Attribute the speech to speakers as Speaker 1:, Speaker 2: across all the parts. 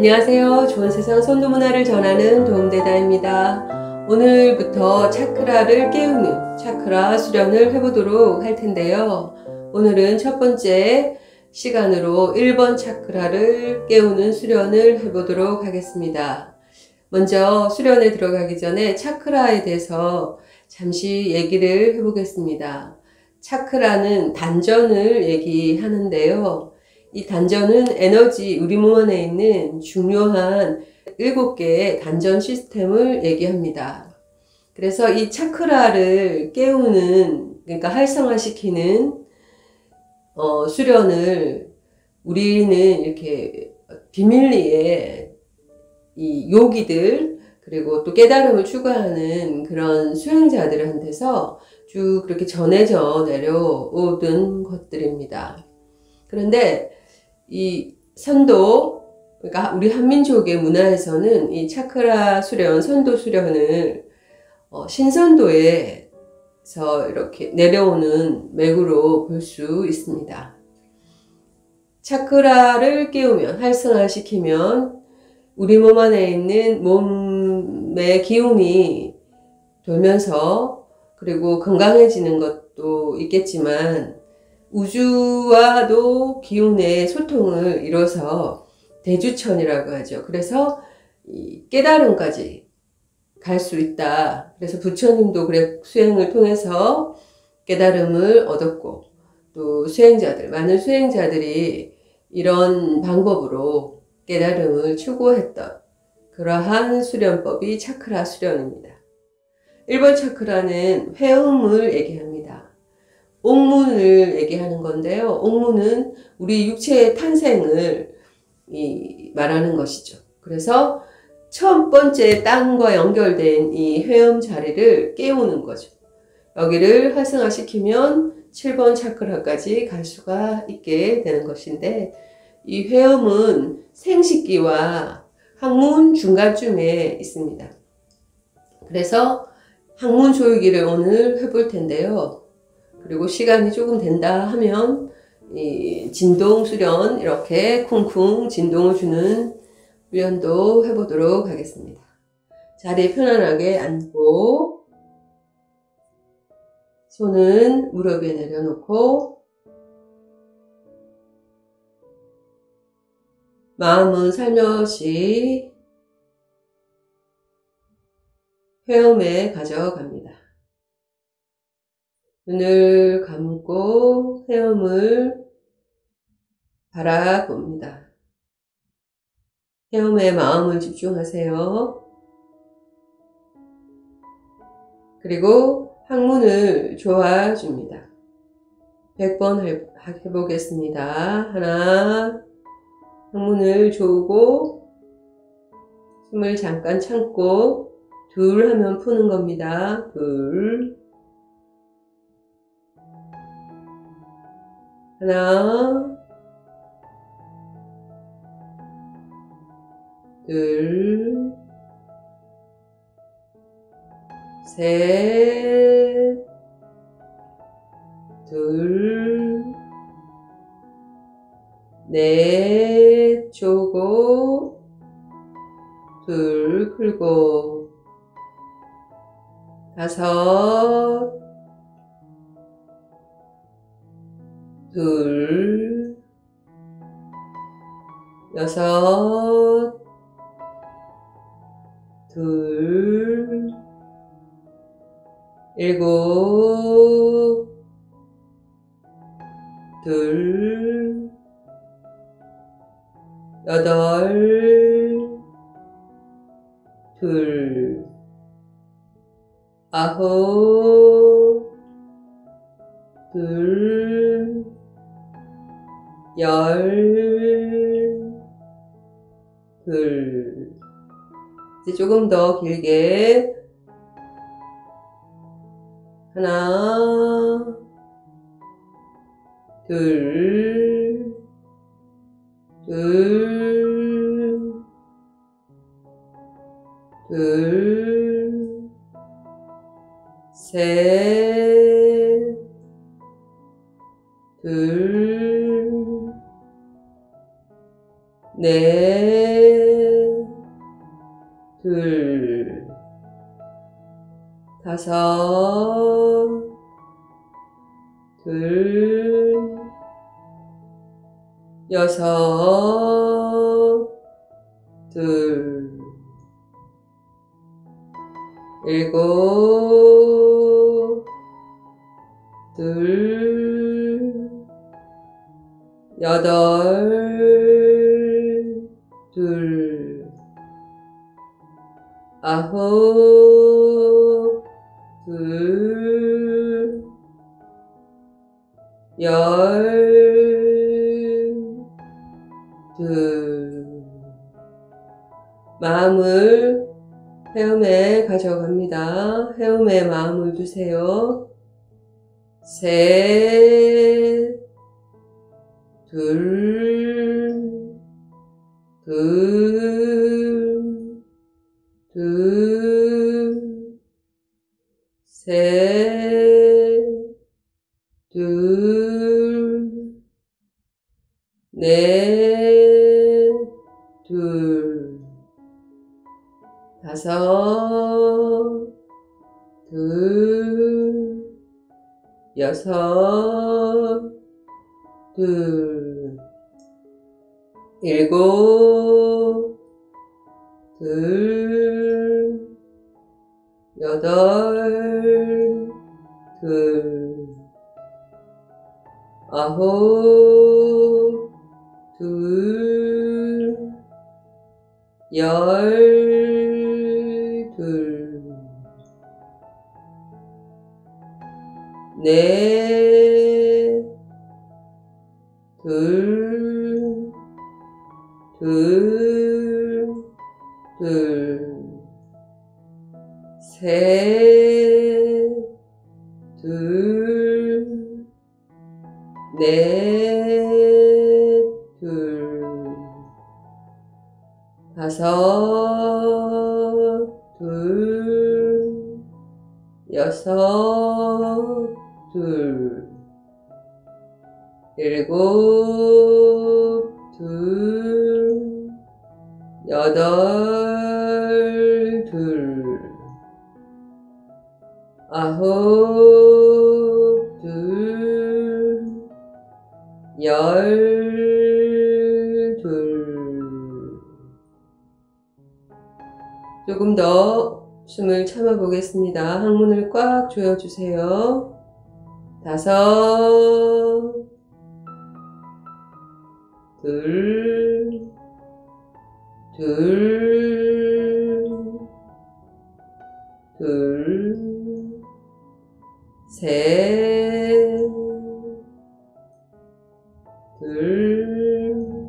Speaker 1: 안녕하세요. 좋은 세상 선도 문화를 전하는 도움되다입니다. 오늘부터 차크라를 깨우는 차크라 수련을 해보도록 할 텐데요. 오늘은 첫 번째 시간으로 1번 차크라를 깨우는 수련을 해보도록 하겠습니다. 먼저 수련에 들어가기 전에 차크라에 대해서 잠시 얘기를 해보겠습니다. 차크라는 단전을 얘기하는데요. 이 단전은 에너지, 우리 몸 안에 있는 중요한 7개의 단전 시스템을 얘기합니다. 그래서 이 차크라를 깨우는, 그러니까 활성화시키는 수련을 우리는 이렇게 비밀리에 이 요기들, 그리고 또 깨달음을 추구하는 그런 수행자들한테서 쭉 그렇게 전해져 내려오던 것들입니다. 그런데 이 선도, 그러니까 우리 한민족의 문화에서는 이 차크라 수련, 선도 수련을 신선도에서 이렇게 내려오는 맥으로 볼 수 있습니다. 차크라를 깨우면, 활성화시키면 우리 몸 안에 있는 몸의 기운이 돌면서, 그리고 건강해지는 것도 있겠지만 우주와도 기운의 소통을 이뤄서 대주천이라고 하죠. 그래서 이 깨달음까지 갈 수 있다. 그래서 부처님도 그래 수행을 통해서 깨달음을 얻었고, 또 수행자들, 많은 수행자들이 이런 방법으로 깨달음을 추구했던 그러한 수련법이 차크라 수련입니다. 1번 차크라는 회음을 얘기합니다. 옥문을 얘기하는 건데요. 옥문은 우리 육체의 탄생을 말하는 것이죠. 그래서 첫 번째 땅과 연결된 이 회음 자리를 깨우는 거죠. 여기를 활성화시키면 7번 차크라까지 갈 수가 있게 되는 것인데, 이 회음은 생식기와 항문 중간쯤에 있습니다. 그래서 항문 조이기를 오늘 해볼 텐데요. 그리고 시간이 조금 된다 하면 이 진동 수련, 이렇게 쿵쿵 진동을 주는 수련도 해보도록 하겠습니다. 자리에 편안하게 앉고 손은 무릎 위에 내려놓고 마음은 살며시 회음에 가져갑니다. 눈을 감고 회음을 바라봅니다. 회음에 마음을 집중하세요. 그리고 항문을 조아줍니다. 100번 해보겠습니다. 하나, 항문을 조우고 숨을 잠깐 참고 둘 하면 푸는 겁니다. 둘, 하나, 둘, 셋, 둘, 넷, 조고, 둘, 풀고, 다섯, 둘, 여섯, 둘, 일곱, 둘, 여덟, 둘, 아홉, 둘, 열, 둘. 이제 조금 더 길게 하나, 둘, 둘, 둘, 셋, 둘, 넷, 둘, 다섯, 둘, 여섯, 둘, 일곱, 둘, 여덟, 둘, 아홉, 둘, 열, 둘. 마음을 헤엄에 가져갑니다. 헤엄에 마음을 두세요. 셋, 둘, 둘, 둘, 셋, 둘, 넷, 둘, 다섯, 둘, 여섯, 둘, 일곱, 둘, 여덟, 둘, 아홉, 둘, 열, 둘, 넷, 둘, 둘, 둘, 셋, 둘, 넷, 둘, 다섯, 둘, 여섯, 둘, 일곱, 둘, 여덟, 둘, 아홉, 둘, 열, 둘. 조금 더 숨을 참아 보겠습니다. 항문을 꽉 조여주세요. 다섯, 둘, 둘, 둘, 셋, 둘,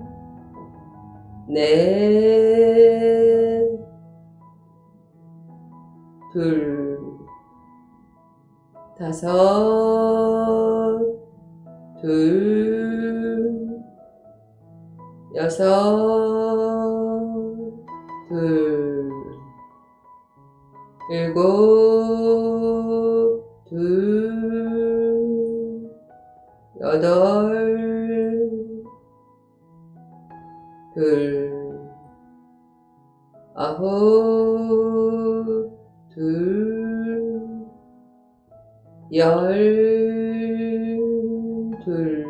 Speaker 1: 넷, 둘, 다섯, 둘, 여섯, 둘, 일곱, 둘, 여덟, 둘, 아홉, 둘, 열, 둘,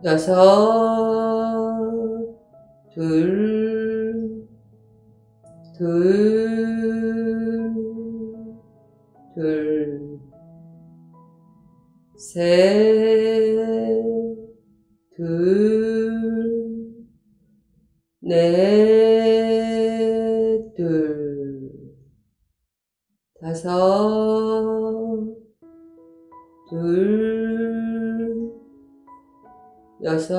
Speaker 1: 여섯, 둘, 둘, 둘, 셋, 둘, 넷, 둘, 다섯, 둘, 여섯,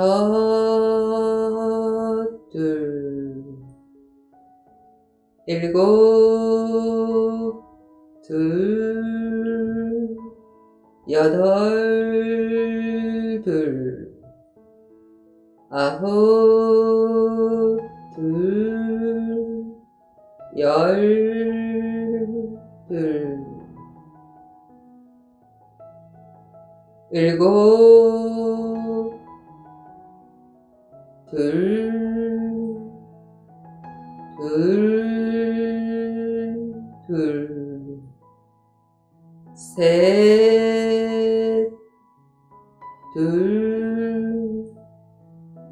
Speaker 1: 둘, 일곱, 둘, 여덟, 둘, 아홉, 둘, 열, 둘, 일곱, 둘, 셋,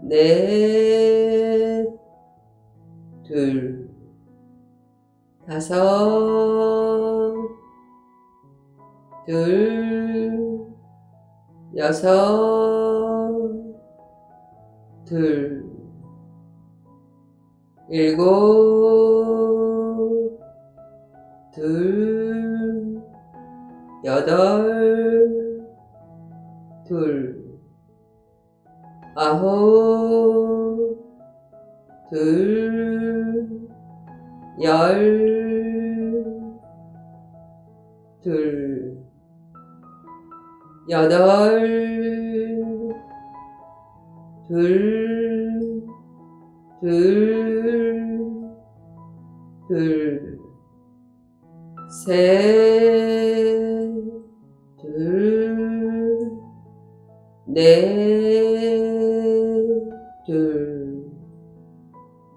Speaker 1: 넷, 다섯, 여섯, 일곱, 여덟, 아홉, 열, 여덟, 셋, 넷,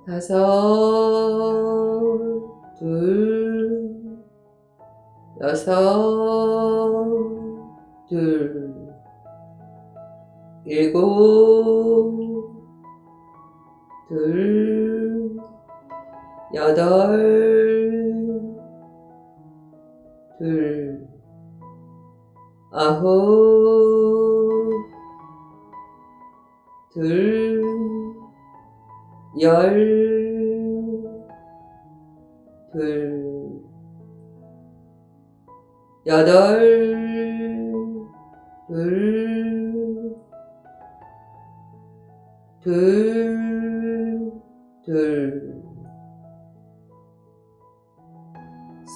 Speaker 1: 다섯, 여섯, 일곱, 여덟, 아홉, 열, 여덟,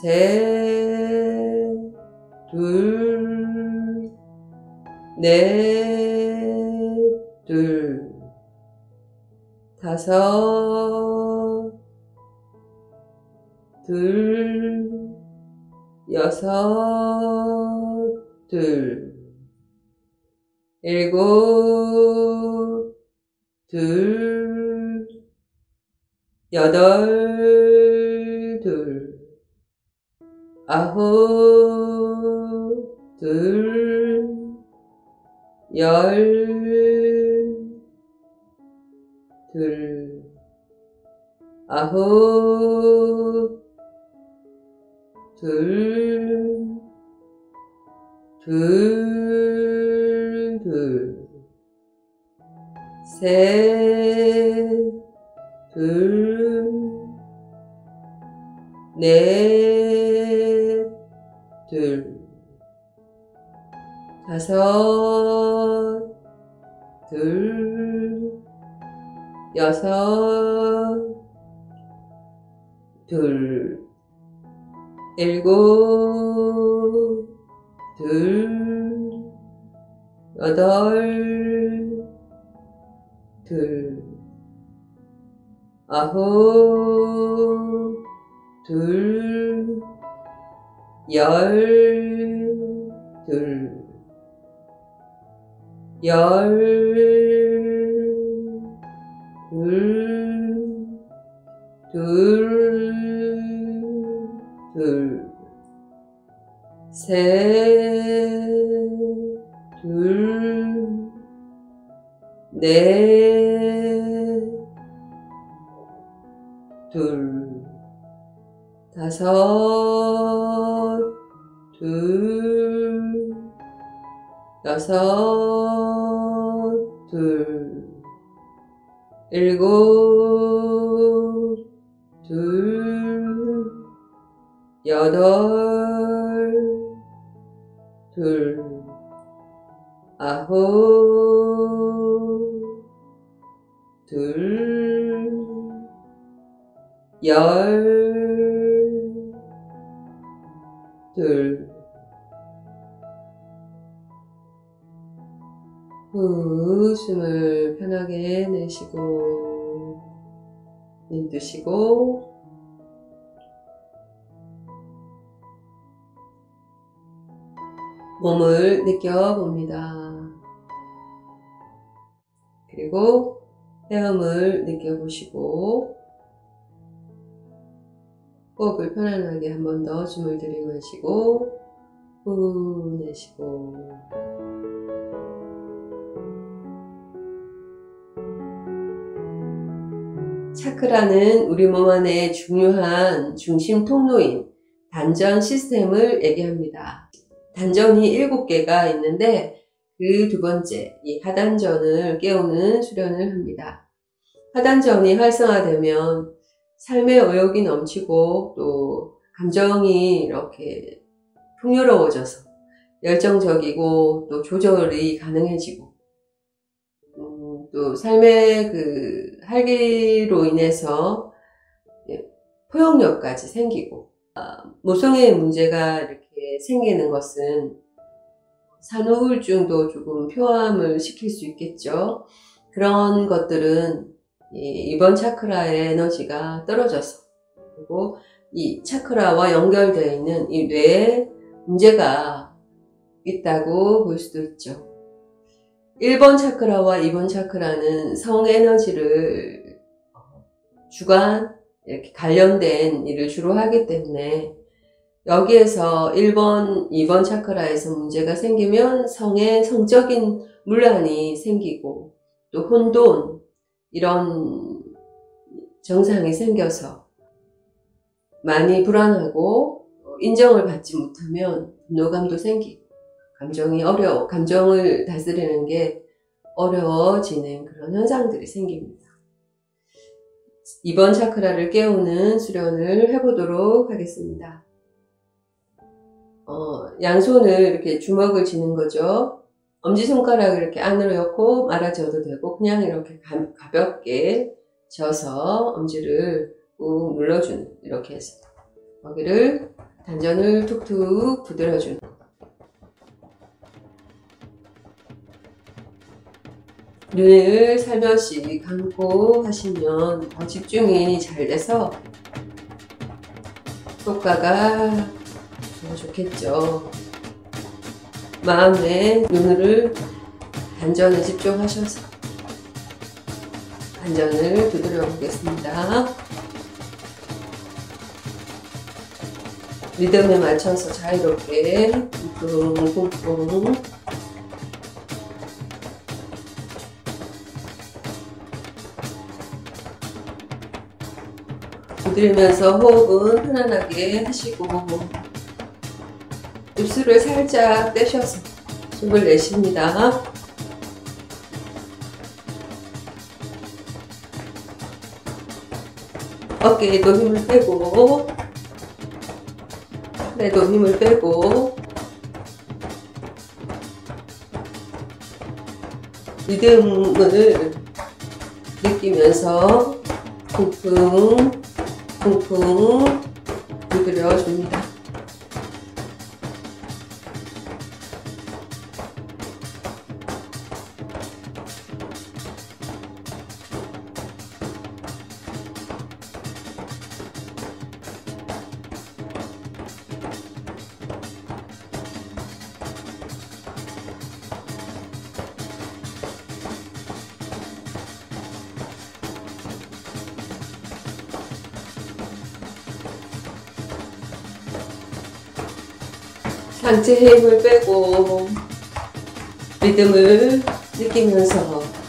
Speaker 1: 셋, 넷, 다섯, 여섯, 일곱, 여덟, 아홉, 열, 아홉, 셋, 넷, 다섯, 여섯, 일곱, 여덟, 아홉, 열, 셋, 넷, 다섯, 여섯, 일곱, 여덟, 아홉, 열, 후, 숨을 편하게 내쉬고 입 드시고 몸을 느껴봅니다. 그리고 헤엄을 느껴보시고 호흡을 편안하게 한 번 더 숨을 들이마시고 후 내쉬고 차크라는 우리 몸 안에 중요한 중심 통로인 단전 시스템을 얘기합니다. 단전이 7개가 있는데 그 두 번째, 이 하단전을 깨우는 수련을 합니다. 하단전이 활성화되면 삶의 의욕이 넘치고 또 감정이 이렇게 풍요로워져서 열정적이고 또 조절이 가능해지고 또 삶의 그 활기로 인해서 포용력까지 생기고 모성애의 문제가 이렇게 생기는 것은 산후우울증도 조금 표함을 시킬 수 있겠죠. 그런 것들은 이번 차크라의 에너지가 떨어져서 그리고 이 차크라와 연결되어 있는 이 뇌에 문제가 있다고 볼 수도 있죠. 1번 차크라와 2번 차크라는 성 에너지를 주관 이렇게 관련된 일을 주로 하기 때문에 여기에서 1번, 2번 차크라에서 문제가 생기면 성의 성적인 문란이 생기고 또 혼돈 이런 증상이 생겨서 많이 불안하고 인정을 받지 못하면 분노감도 생기고 감정을 다스리는 게 어려워지는 그런 현상들이 생깁니다. 2번 차크라를 깨우는 수련을 해보도록 하겠습니다. 양손을 이렇게 주먹을 쥐는 거죠. 엄지손가락을 이렇게 안으로 넣고 말아줘도 되고 그냥 이렇게 가볍게 져서 엄지를 꾹 눌러주는 이렇게 해서 여기를 단전을 툭툭 두드려주는 눈을 살며시 감고 하시면 더 집중이 잘 돼서 효과가 더 좋겠죠. 마음에 눈을 단전에 집중하셔서 단전을 두드려 보겠습니다. 리듬에 맞춰서 자유롭게 쿵쿵쿵쿵 두드리면서 호흡은 편안하게 하시고 입술을 살짝 떼셔서 숨을 내쉽니다. 어깨에도 힘을 빼고 팔에도 힘을 빼고 리듬을 느끼면서 쿵쿵 쿵쿵 두드려줍니다. 상체에 힘을 빼고 리듬을 느끼면서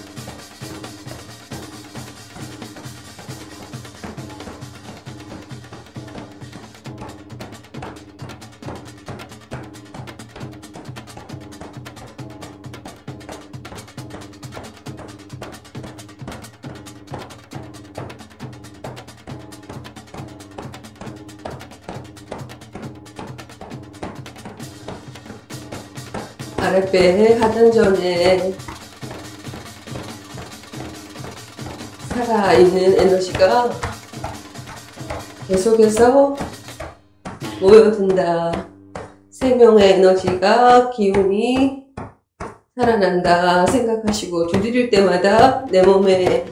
Speaker 1: 아랫배 하단전에 살아있는 에너지가 계속해서 모여든다. 생명의 에너지가 기운이 살아난다 생각하시고 두드릴 때마다 내 몸의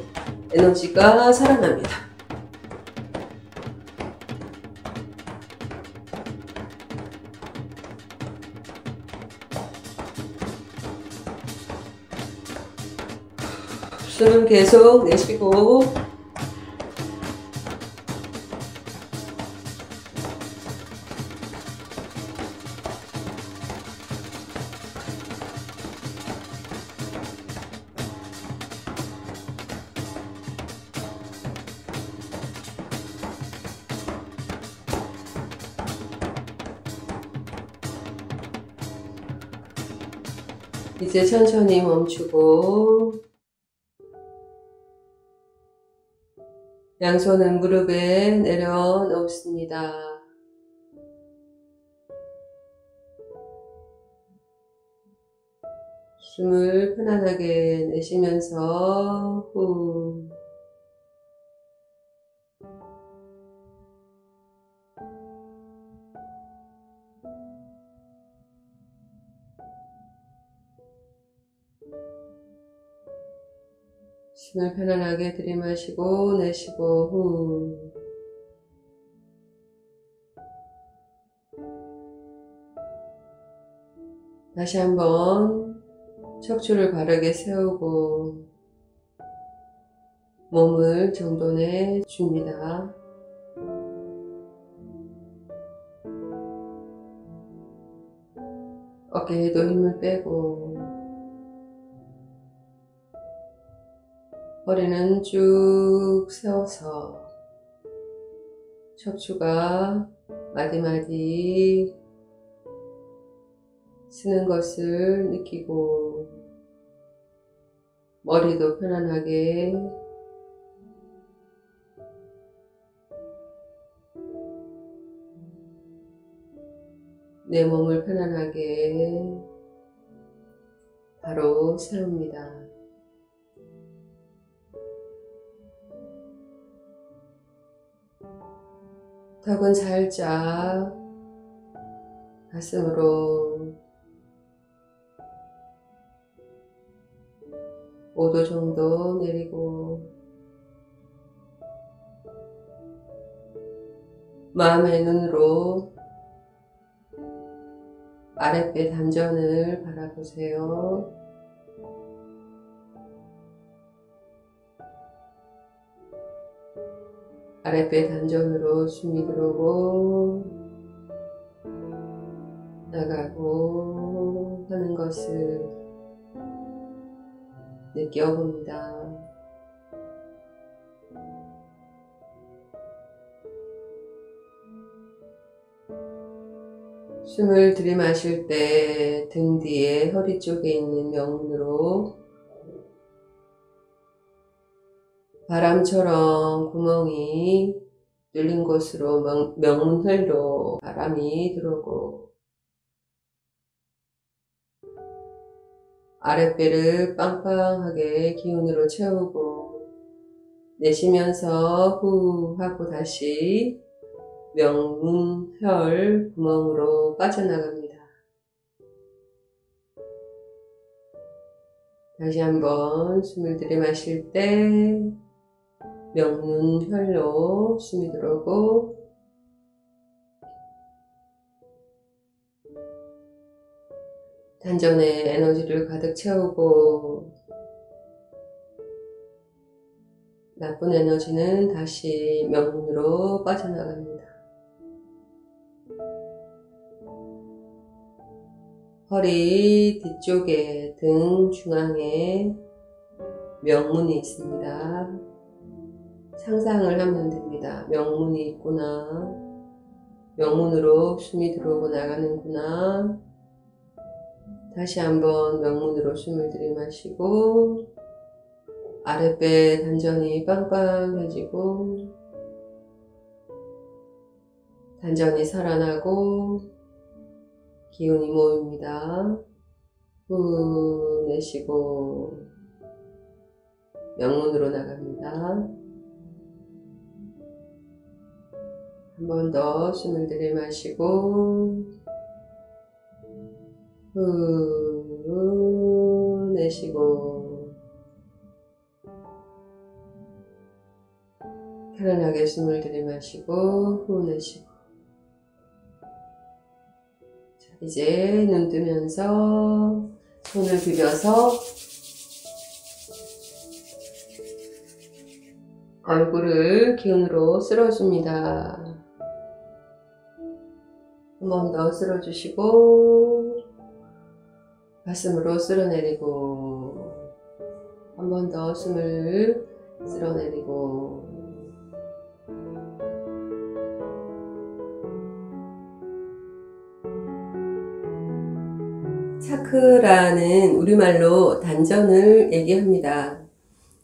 Speaker 1: 에너지가 살아납니다. 숨은 계속 내쉬고 이제 천천히 멈추고 양손은 무릎에 내려놓습니다. 숨을 편안하게 내쉬면서 후 숨을 편안하게 들이마시고 내쉬고 후 다시 한번 척추를 바르게 세우고 몸을 정돈해 줍니다. 어깨에도 힘을 빼고 허리는 쭉 세워서 척추가 마디마디 쓰는 것을 느끼고 머리도 편안하게 내 몸을 편안하게 바로 세웁니다. 턱은 살짝 가슴으로 5도 정도 내리고 마음의 눈으로 아랫배 단전을 바라보세요. 아랫배 단전으로 숨이 들어오고 나가고 하는 것을 느껴봅니다. 숨을 들이마실 때 등 뒤에 허리 쪽에 있는 명문으로 바람처럼 구멍이 뚫린 곳으로 명문혈로 바람이 들어오고 아랫배를 빵빵하게 기운으로 채우고 내쉬면서 후 하고 다시 명문혈 구멍으로 빠져나갑니다. 다시 한번 숨을 들이마실 때 명문혈로 숨이 들어오고 단전에 에너지를 가득 채우고 나쁜 에너지는 다시 명문으로 빠져나갑니다. 허리 뒤쪽에 등 중앙에 명문이 있습니다. 상상을 하면 됩니다. 명문이 있구나. 명문으로 숨이 들어오고 나가는구나. 다시 한번 명문으로 숨을 들이마시고 아랫배 단전이 빵빵해지고 단전이 살아나고 기운이 모입니다. 후 내쉬고 명문으로 나갑니다. 한 번 더 숨을 들이마시고 후 내쉬고 편안하게 숨을 들이마시고 후 내쉬고 자, 이제 눈 뜨면서 손을 비벼서 얼굴을 기운으로 쓸어줍니다. 한 번 더 쓸어주시고 가슴으로 쓸어내리고 한 번 더 숨을 쓸어내리고 차크라는 우리말로 단전을 얘기합니다.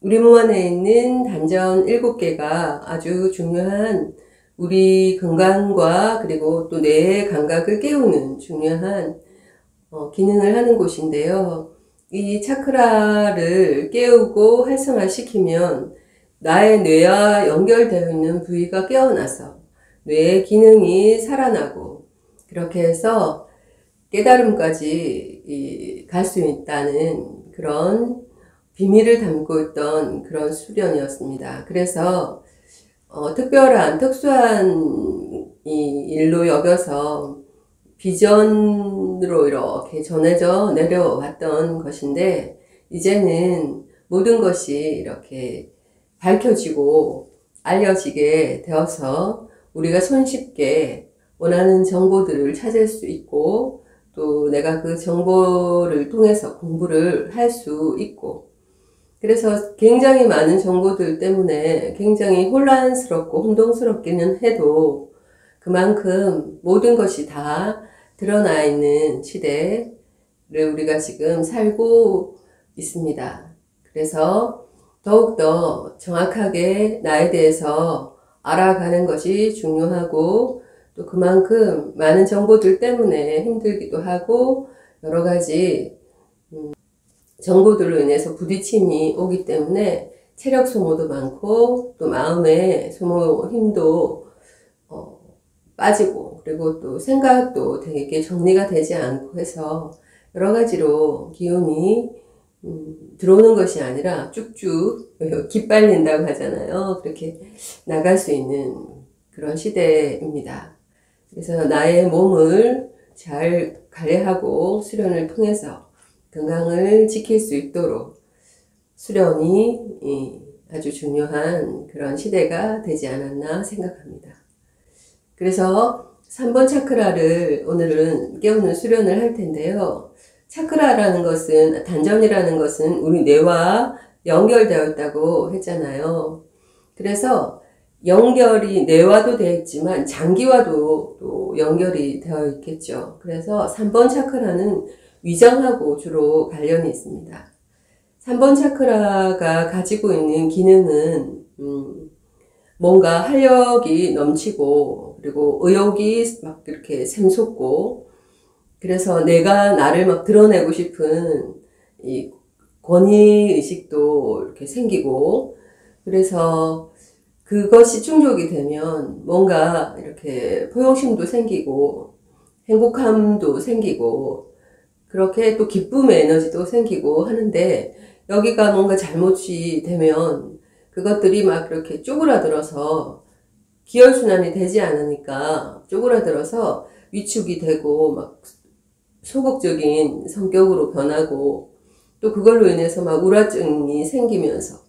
Speaker 1: 우리 몸 안에 있는 단전 7개가 아주 중요한 우리 건강과 그리고 또 뇌의 감각을 깨우는 중요한 기능을 하는 곳인데요. 이 차크라를 깨우고 활성화시키면 나의 뇌와 연결되어 있는 부위가 깨어나서 뇌의 기능이 살아나고 그렇게 해서 깨달음까지 갈 수 있다는 그런 비밀을 담고 있던 그런 수련이었습니다. 그래서 특별한 특수한 이 일로 여겨서 비전으로 이렇게 전해져 내려왔던 것인데 이제는 모든 것이 이렇게 밝혀지고 알려지게 되어서 우리가 손쉽게 원하는 정보들을 찾을 수 있고 또 내가 그 정보를 통해서 공부를 할 수 있고 그래서 굉장히 많은 정보들 때문에 굉장히 혼란스럽고 혼동스럽기는 해도 그만큼 모든 것이 다 드러나 있는 시대를 우리가 지금 살고 있습니다. 그래서 더욱더 정확하게 나에 대해서 알아가는 것이 중요하고 또 그만큼 많은 정보들 때문에 힘들기도 하고 여러 가지 정보들로 인해서 부딪힘이 오기 때문에 체력 소모도 많고 또 마음의 소모 힘도 빠지고 그리고 또 생각도 되게 정리가 되지 않고 해서 여러 가지로 기운이 들어오는 것이 아니라 쭉쭉 기빨린다고 하잖아요. 그렇게 나갈 수 있는 그런 시대입니다. 그래서 나의 몸을 잘 관리하고 수련을 통해서 건강을 지킬 수 있도록 수련이 아주 중요한 그런 시대가 되지 않았나 생각합니다. 그래서 3번 차크라를 오늘은 깨우는 수련을 할 텐데요. 차크라라는 것은, 단전이라는 것은 우리 뇌와 연결되어 있다고 했잖아요. 그래서 연결이 뇌와도 되어 있지만 장기와도 또 연결이 되어 있겠죠. 그래서 3번 차크라는 위장하고 주로 관련이 있습니다. 3번 차크라가 가지고 있는 기능은 뭔가 활력이 넘치고 그리고 의욕이 막 이렇게 샘솟고 그래서 내가 나를 막 드러내고 싶은 이 권위의식도 이렇게 생기고 그래서 그것이 충족이 되면 뭔가 이렇게 포용심도 생기고 행복함도 생기고 그렇게 또 기쁨의 에너지도 생기고 하는데 여기가 뭔가 잘못이 되면 그것들이 막 그렇게 쪼그라들어서 기혈순환이 되지 않으니까 쪼그라들어서 위축이 되고 막 소극적인 성격으로 변하고 또 그걸로 인해서 막 우울증이 생기면서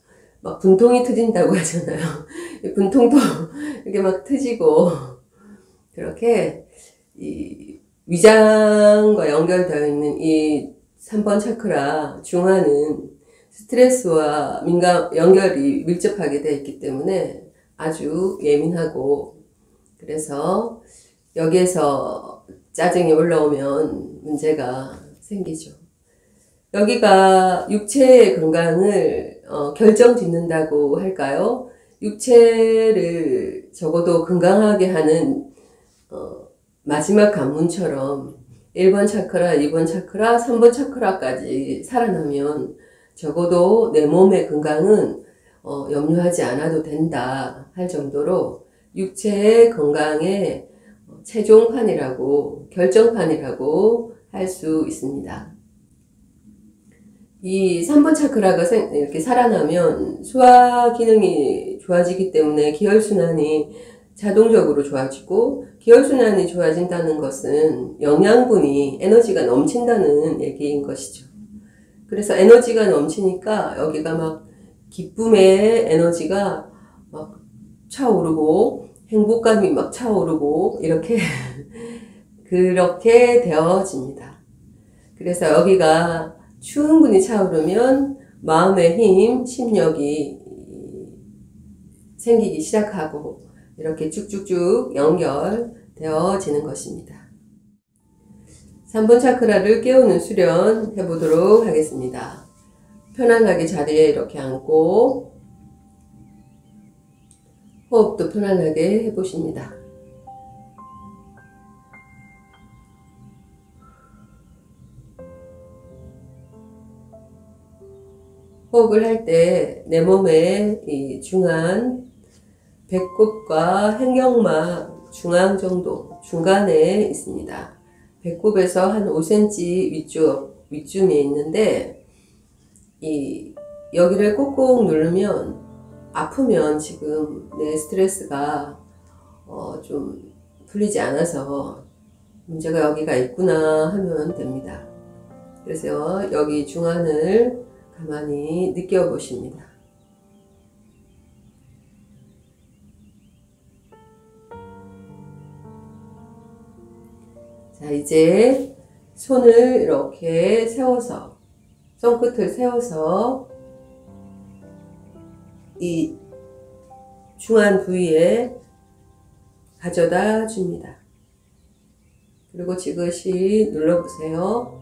Speaker 1: 막 분통이 터진다고 하잖아요. 분통도 이렇게 막 터지고 그렇게 이 위장과 연결되어 있는 이 3번 차크라 중화는 스트레스와 연결이 밀접하게 되어 있기 때문에 아주 예민하고 그래서 여기에서 짜증이 올라오면 문제가 생기죠. 여기가 육체의 건강을 결정짓는다고 할까요? 육체를 적어도 건강하게 하는 마지막 관문처럼 1번 차크라, 2번 차크라, 3번 차크라까지 살아나면 적어도 내 몸의 건강은 염려하지 않아도 된다 할 정도로 육체의 건강의 최종판이라고 결정판이라고 할 수 있습니다. 이 3번 차크라가 이렇게 살아나면 소화 기능이 좋아지기 때문에 기혈순환이 자동적으로 좋아지고 기혈순환이 좋아진다는 것은 영양분이 에너지가 넘친다는 얘기인 것이죠. 그래서 에너지가 넘치니까 여기가 막 기쁨의 에너지가 막 차오르고 행복감이 막 차오르고 이렇게 그렇게 되어집니다. 그래서 여기가 충분히 차오르면 마음의 힘, 심력이 생기기 시작하고 이렇게 쭉쭉쭉 연결되어지는 것입니다. 3번 차크라를 깨우는 수련 해보도록 하겠습니다. 편안하게 자리에 이렇게 앉고 호흡도 편안하게 해보십니다. 호흡을 할 때 내 몸의 이 중안 배꼽과 횡격막 중앙 정도 중간에 있습니다. 배꼽에서 한 5cm 위쯤에 있는데 여기를 꼭꼭 누르면 아프면 지금 내 스트레스가 좀 풀리지 않아서 문제가 여기가 있구나 하면 됩니다. 그래서 여기 중안을 가만히 느껴보십니다. 자, 이제 손을 이렇게 세워서 손끝을 세워서 이 중안 부위에 가져다 줍니다. 그리고 지그시 눌러보세요.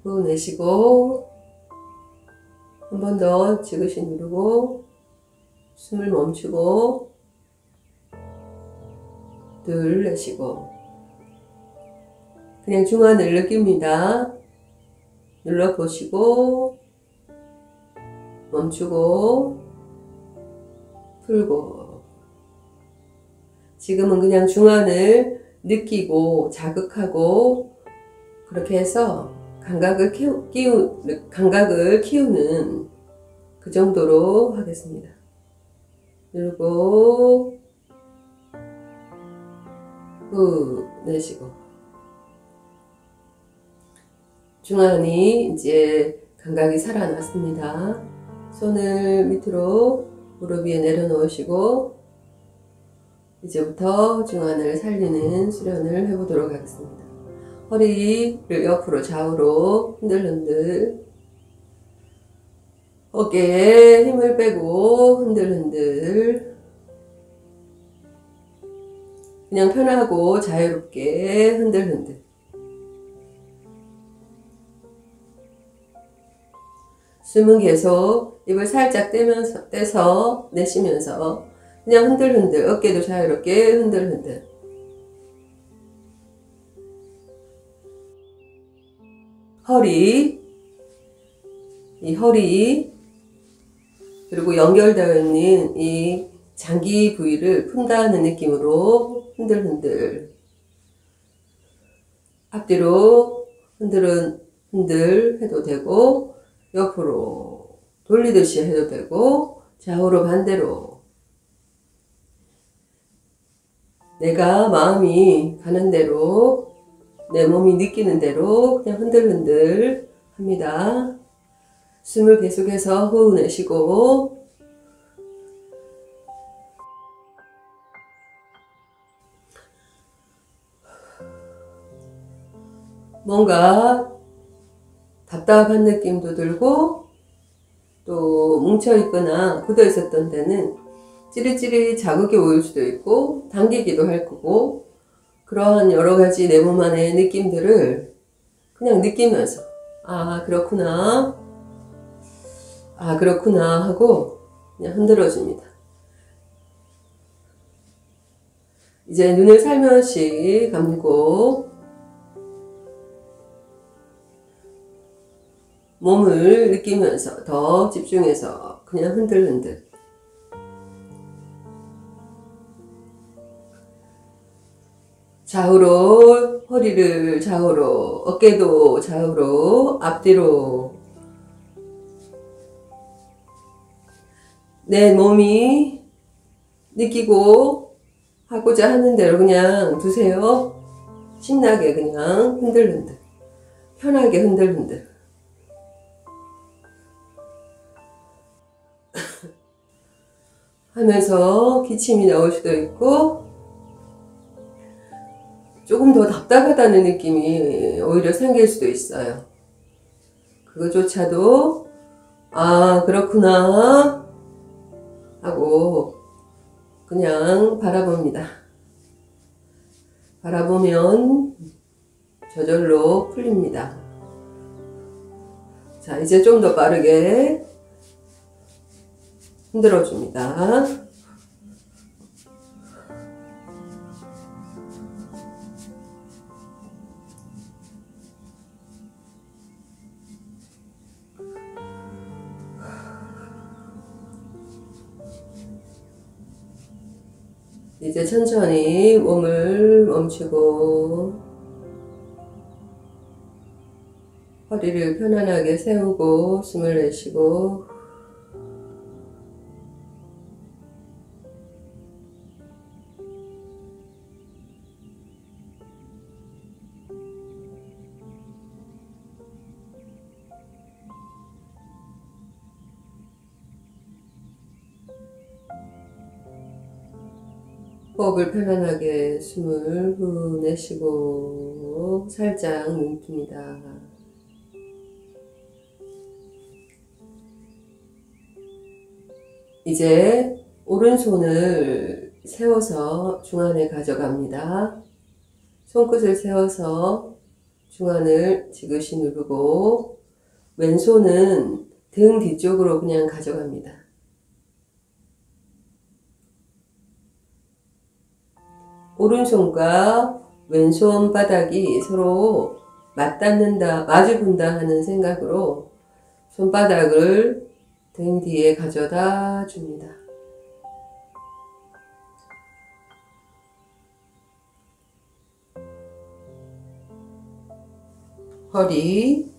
Speaker 1: 후 내쉬고 한 번 더 지그시 누르고 숨을 멈추고 둘 내쉬고 그냥 중안을 느낍니다. 눌러보시고 멈추고 풀고 지금은 그냥 중안을 느끼고 자극하고 그렇게 해서 감각을 키우는 그 정도로 하겠습니다. 누르고 후 내쉬고 중안이 이제 감각이 살아났습니다. 손을 밑으로 무릎 위에 내려놓으시고 이제부터 중안을 살리는 수련을 해보도록 하겠습니다. 허리를 옆으로 좌우로 흔들흔들 어깨에 힘을 빼고 흔들흔들 그냥 편하고 자유롭게 흔들흔들 숨은 계속 입을 살짝 떼서 내쉬면서 그냥 흔들흔들 어깨도 자유롭게 흔들흔들 이 허리 그리고 연결되어 있는 이 장기 부위를 푼다는 느낌으로 흔들흔들 앞뒤로 흔들 해도 되고 옆으로 돌리듯이 해도 되고 좌우로 반대로 내가 마음이 가는 대로 내 몸이 느끼는 대로 그냥 흔들흔들 합니다. 숨을 계속해서 후 내쉬고 뭔가 답답한 느낌도 들고 또 뭉쳐있거나 굳어있었던 데는 찌릿찌릿 자극이 올 수도 있고 당기기도 할 거고 그러한 여러가지 내 몸 안의 느낌들을 그냥 느끼면서 아 그렇구나 하고 그냥 흔들어줍니다. 이제 눈을 살며시 감고 몸을 느끼면서 더 집중해서 그냥 흔들흔들 좌우로 허리를 좌우로 어깨도 좌우로 앞뒤로 내 몸이 느끼고 하고자 하는 대로 그냥 두세요. 신나게 그냥 흔들흔들 편하게 흔들흔들 하면서 기침이 나올 수도 있고 조금 더 답답하다는 느낌이 오히려 생길 수도 있어요. 그거조차도 아 그렇구나 하고 그냥 바라봅니다. 바라보면 저절로 풀립니다. 자, 이제 좀 더 빠르게 흔들어 줍니다. 이제 천천히 몸을 멈추고 허리를 편안하게 세우고 숨을 내쉬고 호흡을 편안하게 숨을 후 내쉬고 살짝 눈 뜹니다. 이제 오른손을 세워서 중안에 가져갑니다. 손끝을 세워서 중안을 지그시 누르고 왼손은 등 뒤쪽으로 그냥 가져갑니다. 오른손과 왼손 바닥이 서로 맞닿는다, 마주본다 하는 생각으로 손바닥을 등 뒤에 가져다 줍니다. 허리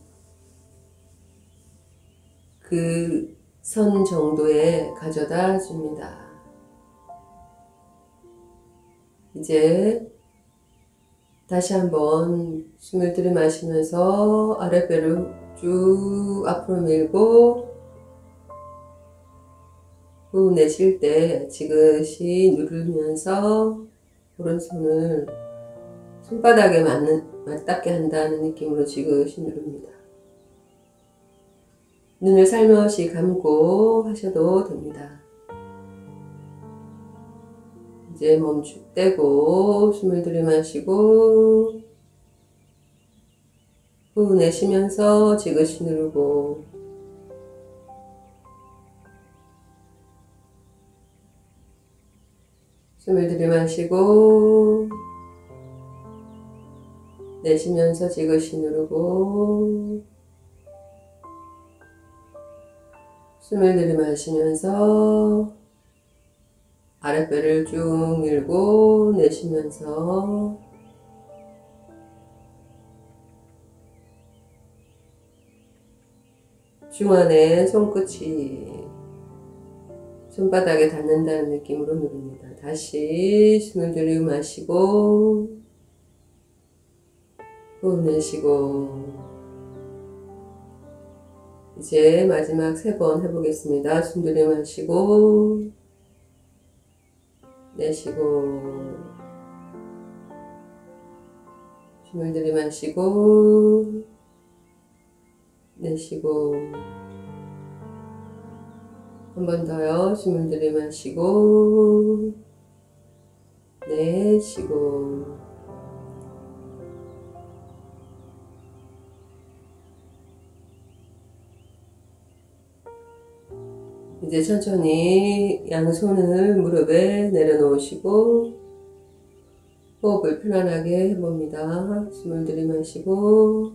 Speaker 1: 그 선 정도에 가져다 줍니다. 이제 다시 한번 숨을 들이마시면서 아랫배를 쭉 앞으로 밀고 후 내쉴 때 지그시 누르면서 오른손을 손바닥에 맞닿게 한다는 느낌으로 지그시 누릅니다. 눈을 살며시 감고 하셔도 됩니다. 이제 멈추고 숨을 들이마시고 후 내쉬면서 지그시 누르고 숨을 들이마시고 내쉬면서 지그시 누르고 숨을 들이마시면서 아랫배를 쭉 밀고 내쉬면서 중안에 손끝이 손바닥에 닿는다는 느낌으로 누릅니다. 다시 숨을 들이마시고 후 내쉬고 이제 마지막 3번 해보겠습니다. 숨 들이마시고 내쉬고 숨을 들이마시고 내쉬고 한 번 더요. 숨을 들이마시고 내쉬고 이제 천천히 양손을 무릎에 내려놓으시고 호흡을 편안하게 해봅니다. 숨을 들이마시고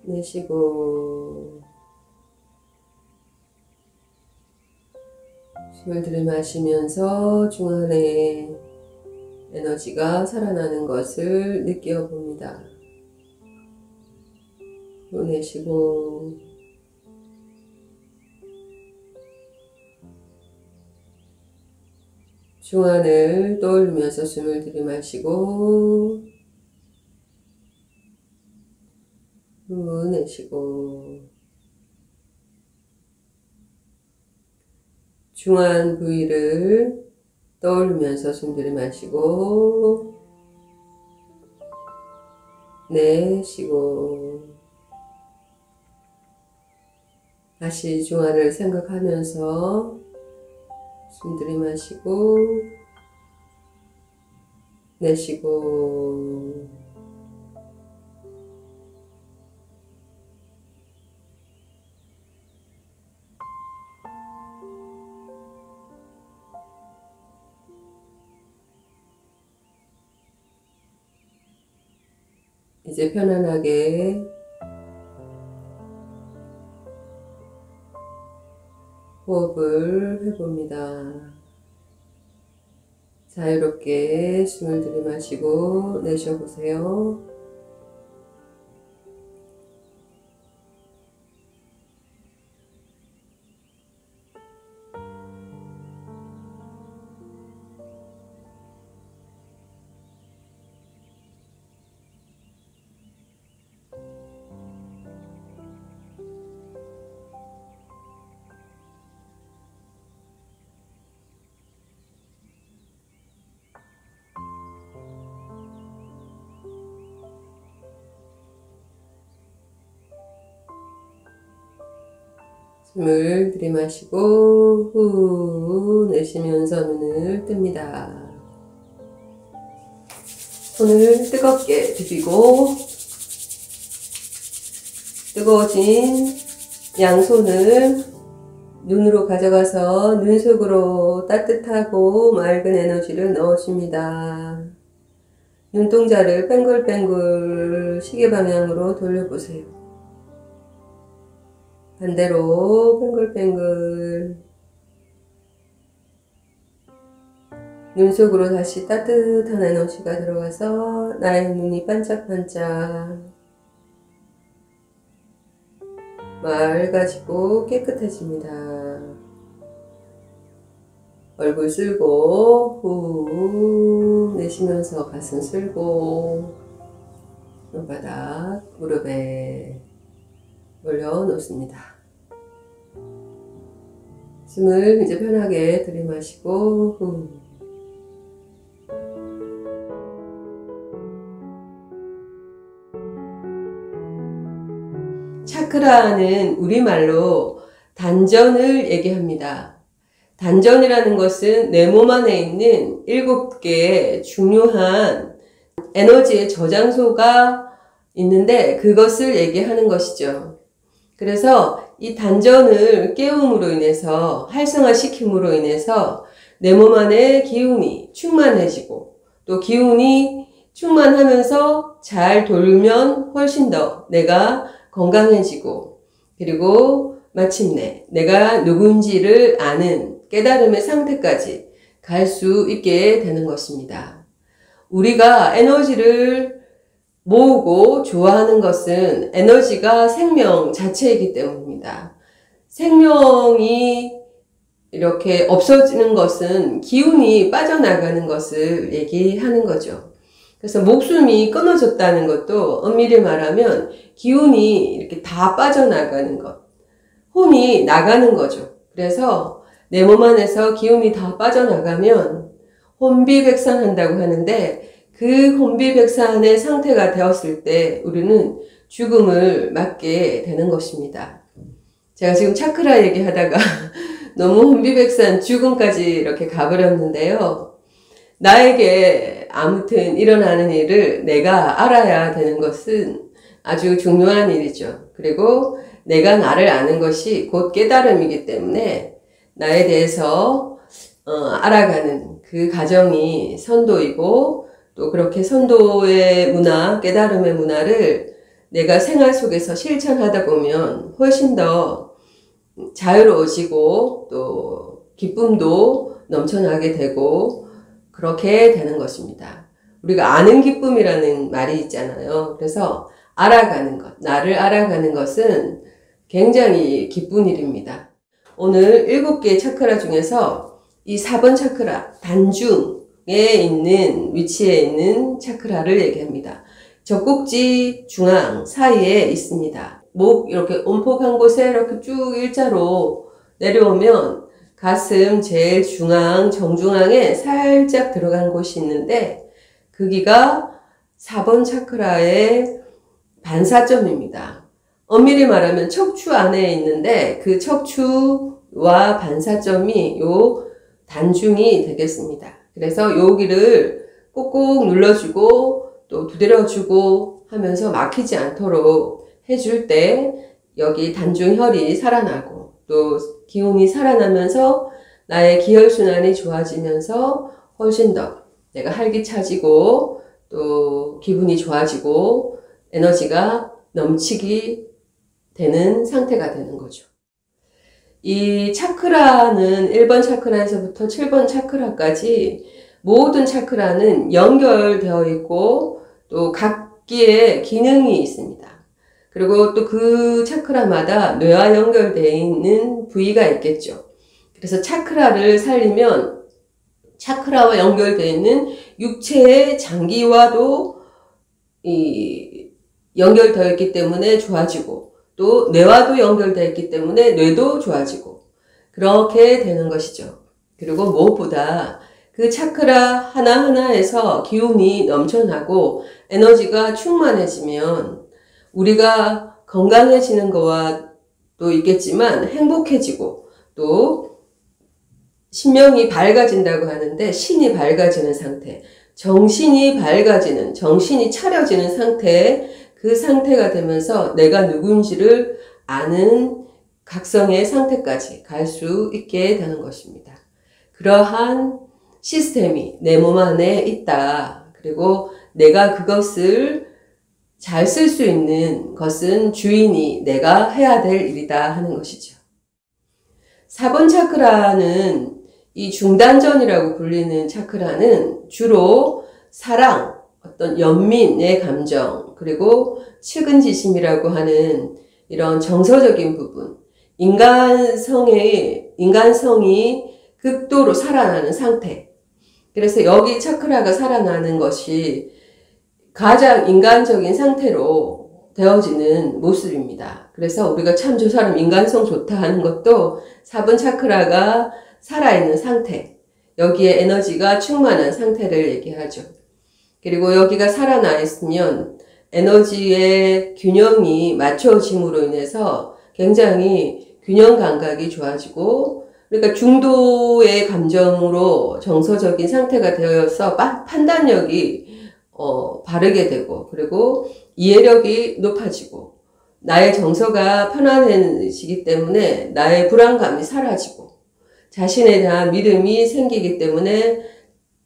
Speaker 1: 내쉬고 숨을 들이마시면서 중안에 에너지가 살아나는 것을 느껴봅니다. 후 내쉬고 중안을 떠올리면서 숨을 들이마시고 후 내쉬고 중요한 부위를 떠올리면서 숨 들이마시고 내쉬고 다시 중화를 생각하면서 숨 들이마시고 내쉬고 이제 편안하게 호흡을 해봅니다. 자유롭게 숨을 들이마시고 내쉬어보세요. 숨을 들이마시고 후 내쉬면서 눈을 뜹니다. 손을 뜨겁게 비비고 뜨거워진 양손을 눈으로 가져가서 눈 속으로 따뜻하고 맑은 에너지를 넣어줍니다. 눈동자를 뱅글뱅글 시계 방향으로 돌려보세요. 반대로 뱅글뱅글 눈 속으로 다시 따뜻한 에너지가 들어가서 나의 눈이 반짝반짝 맑아지고 깨끗해집니다. 얼굴 쓸고 후 내쉬면서 가슴 쓸고 손바닥 무릎에 올려놓습니다. 숨을 이제 편하게 들이마시고 후. 차크라는 우리말로 단전을 얘기합니다. 단전이라는 것은 내 몸 안에 있는 7개의 중요한 에너지의 저장소가 있는데 그것을 얘기하는 것이죠. 그래서 이 단전을 깨움으로 인해서 활성화시킴으로 인해서 내 몸 안에 기운이 충만해지고 또 기운이 충만하면서 잘 돌면 훨씬 더 내가 건강해지고 그리고 마침내 내가 누군지를 아는 깨달음의 상태까지 갈 수 있게 되는 것입니다. 우리가 에너지를 모으고 좋아하는 것은 에너지가 생명 자체이기 때문입니다. 생명이 이렇게 없어지는 것은 기운이 빠져나가는 것을 얘기하는 거죠. 그래서 목숨이 끊어졌다는 것도 엄밀히 말하면 기운이 이렇게 다 빠져나가는 것, 혼이 나가는 거죠. 그래서 내 몸 안에서 기운이 다 빠져나가면 혼비백산한다고 하는데 그 혼비백산의 상태가 되었을 때 우리는 죽음을 맞게 되는 것입니다. 제가 지금 차크라 얘기하다가 너무 혼비백산 죽음까지 이렇게 가버렸는데요. 나에게 아무튼 일어나는 일을 내가 알아야 되는 것은 아주 중요한 일이죠. 그리고 내가 나를 아는 것이 곧 깨달음이기 때문에 나에 대해서 알아가는 그 과정이 선도이고 또 그렇게 선도의 문화, 깨달음의 문화를 내가 생활 속에서 실천하다 보면 훨씬 더 자유로워지고 또 기쁨도 넘쳐나게 되고 그렇게 되는 것입니다. 우리가 아는 기쁨이라는 말이 있잖아요. 그래서 알아가는 것, 나를 알아가는 것은 굉장히 기쁜 일입니다. 오늘 7개의 차크라 중에서 이 4번 차크라, 단중에 있는 위치에 있는 차크라를 얘기합니다. 젖꼭지 중앙 사이에 있습니다. 목 이렇게 온폭한 곳에 이렇게 쭉 일자로 내려오면 가슴 제일 중앙, 정중앙에 살짝 들어간 곳이 있는데 거기가 4번 차크라의 반사점입니다. 엄밀히 말하면 척추 안에 있는데 그 척추와 반사점이 요 단중이 되겠습니다. 그래서 여기를 꾹꾹 눌러주고 또 두드려주고 하면서 막히지 않도록 해줄 때 여기 단중혈이 살아나고 또 기운이 살아나면서 나의 기혈순환이 좋아지면서 훨씬 더 내가 활기차지고 또 기분이 좋아지고 에너지가 넘치기 되는 상태가 되는 거죠. 이 차크라는 1번 차크라에서부터 7번 차크라까지 모든 차크라는 연결되어 있고 또 각기의 기능이 있습니다. 그리고 또 그 차크라마다 뇌와 연결되어 있는 부위가 있겠죠. 그래서 차크라를 살리면 차크라와 연결되어 있는 육체의 장기와도 연결되어 있기 때문에 좋아지고 또 뇌와도 연결되어 있기 때문에 뇌도 좋아지고 그렇게 되는 것이죠. 그리고 무엇보다 그 차크라 하나하나에서 기운이 넘쳐나고 에너지가 충만해지면 우리가 건강해지는 거와 또 있겠지만 행복해지고 또 신명이 밝아진다고 하는데 신이 밝아지는 상태, 정신이 밝아지는, 정신이 차려지는 상태, 그 상태가 되면서 내가 누군지를 아는 각성의 상태까지 갈 수 있게 되는 것입니다. 그러한 시스템이 내 몸 안에 있다. 그리고 내가 그것을 잘 쓸 수 있는 것은 주인이 내가 해야 될 일이다 하는 것이죠. 4번 차크라는 이 중단전이라고 불리는 차크라는 주로 사랑, 어떤 연민의 감정, 그리고 측은지심이라고 하는 이런 정서적인 부분, 인간성이 극도로 살아나는 상태. 그래서 여기 차크라가 살아나는 것이 가장 인간적인 상태로 되어지는 모습입니다. 그래서 우리가 참 저 사람 인간성 좋다 하는 것도 4번 차크라가 살아있는 상태, 여기에 에너지가 충만한 상태를 얘기하죠. 그리고 여기가 살아나 있으면 에너지의 균형이 맞춰짐으로 인해서 굉장히 균형 감각이 좋아지고, 그러니까 중도의 감정으로 정서적인 상태가 되어서 판단력이 바르게 되고, 그리고 이해력이 높아지고, 나의 정서가 편안해지기 때문에 나의 불안감이 사라지고, 자신에 대한 믿음이 생기기 때문에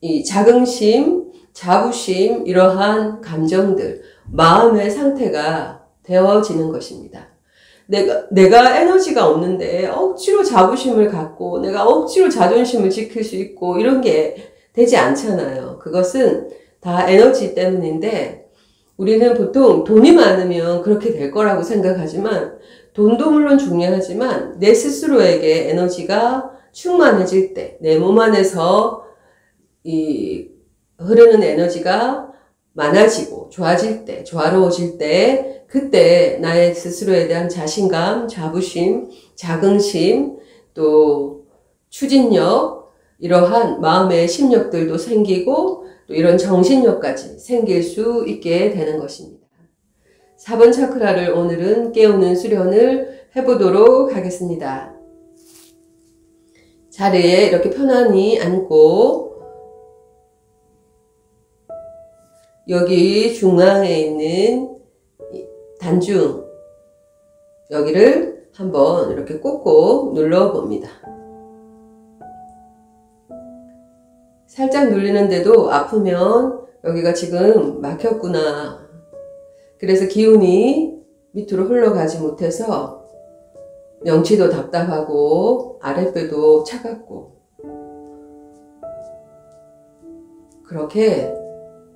Speaker 1: 이 자긍심, 자부심, 이러한 감정들, 마음의 상태가 되어지는 것입니다. 내가 에너지가 없는데 억지로 자부심을 갖고 내가 억지로 자존심을 지킬 수 있고 이런 게 되지 않잖아요. 그것은 다 에너지 때문인데 우리는 보통 돈이 많으면 그렇게 될 거라고 생각하지만 돈도 물론 중요하지만 내 스스로에게 에너지가 충만해질 때, 내 몸 안에서 흐르는 에너지가 많아지고 좋아질 때, 조화로워질 때, 그때 나의 스스로에 대한 자신감, 자부심, 자긍심, 또 추진력, 이러한 마음의 심력들도 생기고 또 이런 정신력까지 생길 수 있게 되는 것입니다. 4번 차크라를 오늘은 깨우는 수련을 해보도록 하겠습니다. 자리에 이렇게 편안히 앉고 여기 중앙에 있는 단중, 여기를 한번 이렇게 꾹꾹 눌러봅니다. 살짝 눌리는데도 아프면 여기가 지금 막혔구나. 그래서 기운이 밑으로 흘러가지 못해서 명치도 답답하고 아랫배도 차갑고 그렇게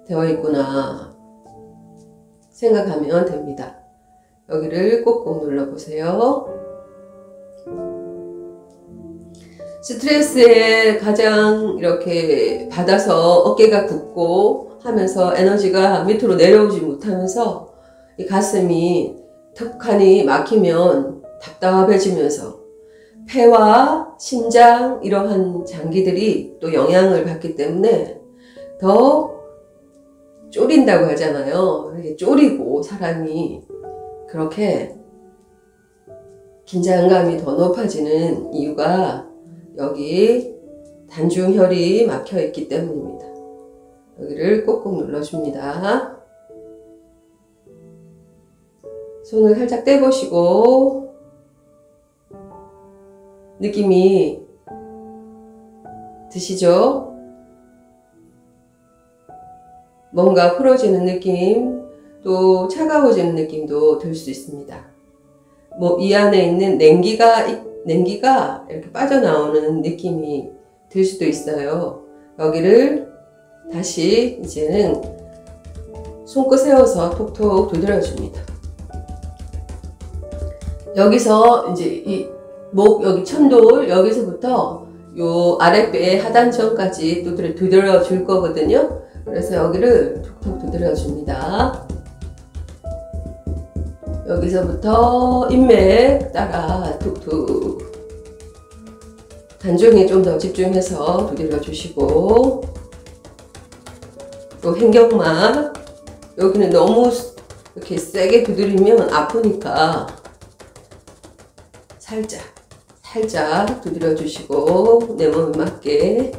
Speaker 1: 되어 있구나 생각하면 됩니다. 여기를 꼭꼭 눌러보세요. 스트레스에 가장 이렇게 받아서 어깨가 굽고 하면서 에너지가 밑으로 내려오지 못하면서 이 가슴이 턱하니 막히면 답답해지면서 폐와 심장 이러한 장기들이 또 영향을 받기 때문에 더 쪼린다고 하잖아요. 이렇게 쪼리고 사람이 그렇게 긴장감이 더 높아지는 이유가 여기 단중혈이 막혀 있기 때문입니다. 여기를 꾹꾹 눌러줍니다. 손을 살짝 떼보시고 느낌이 드시죠? 뭔가 풀어지는 느낌, 또 차가워지는 느낌도 들 수 있습니다. 이 안에 있는 냉기가 이렇게 빠져나오는 느낌이 들 수도 있어요. 여기를 다시 이제는 손끝 세워서 톡톡 두드려줍니다. 여기서 이제 이 목 여기 천돌 여기서부터 요 아랫배 하단천까지 또 두드려 줄 거거든요. 그래서 여기를 톡톡 두드려 줍니다. 여기서부터 인맥 따라 툭툭 단중에 좀 더 집중해서 두드려 주시고, 또 횡격막 여기는 너무 이렇게 세게 두드리면 아프니까 살짝 두드려 주시고 내 몸에 맞게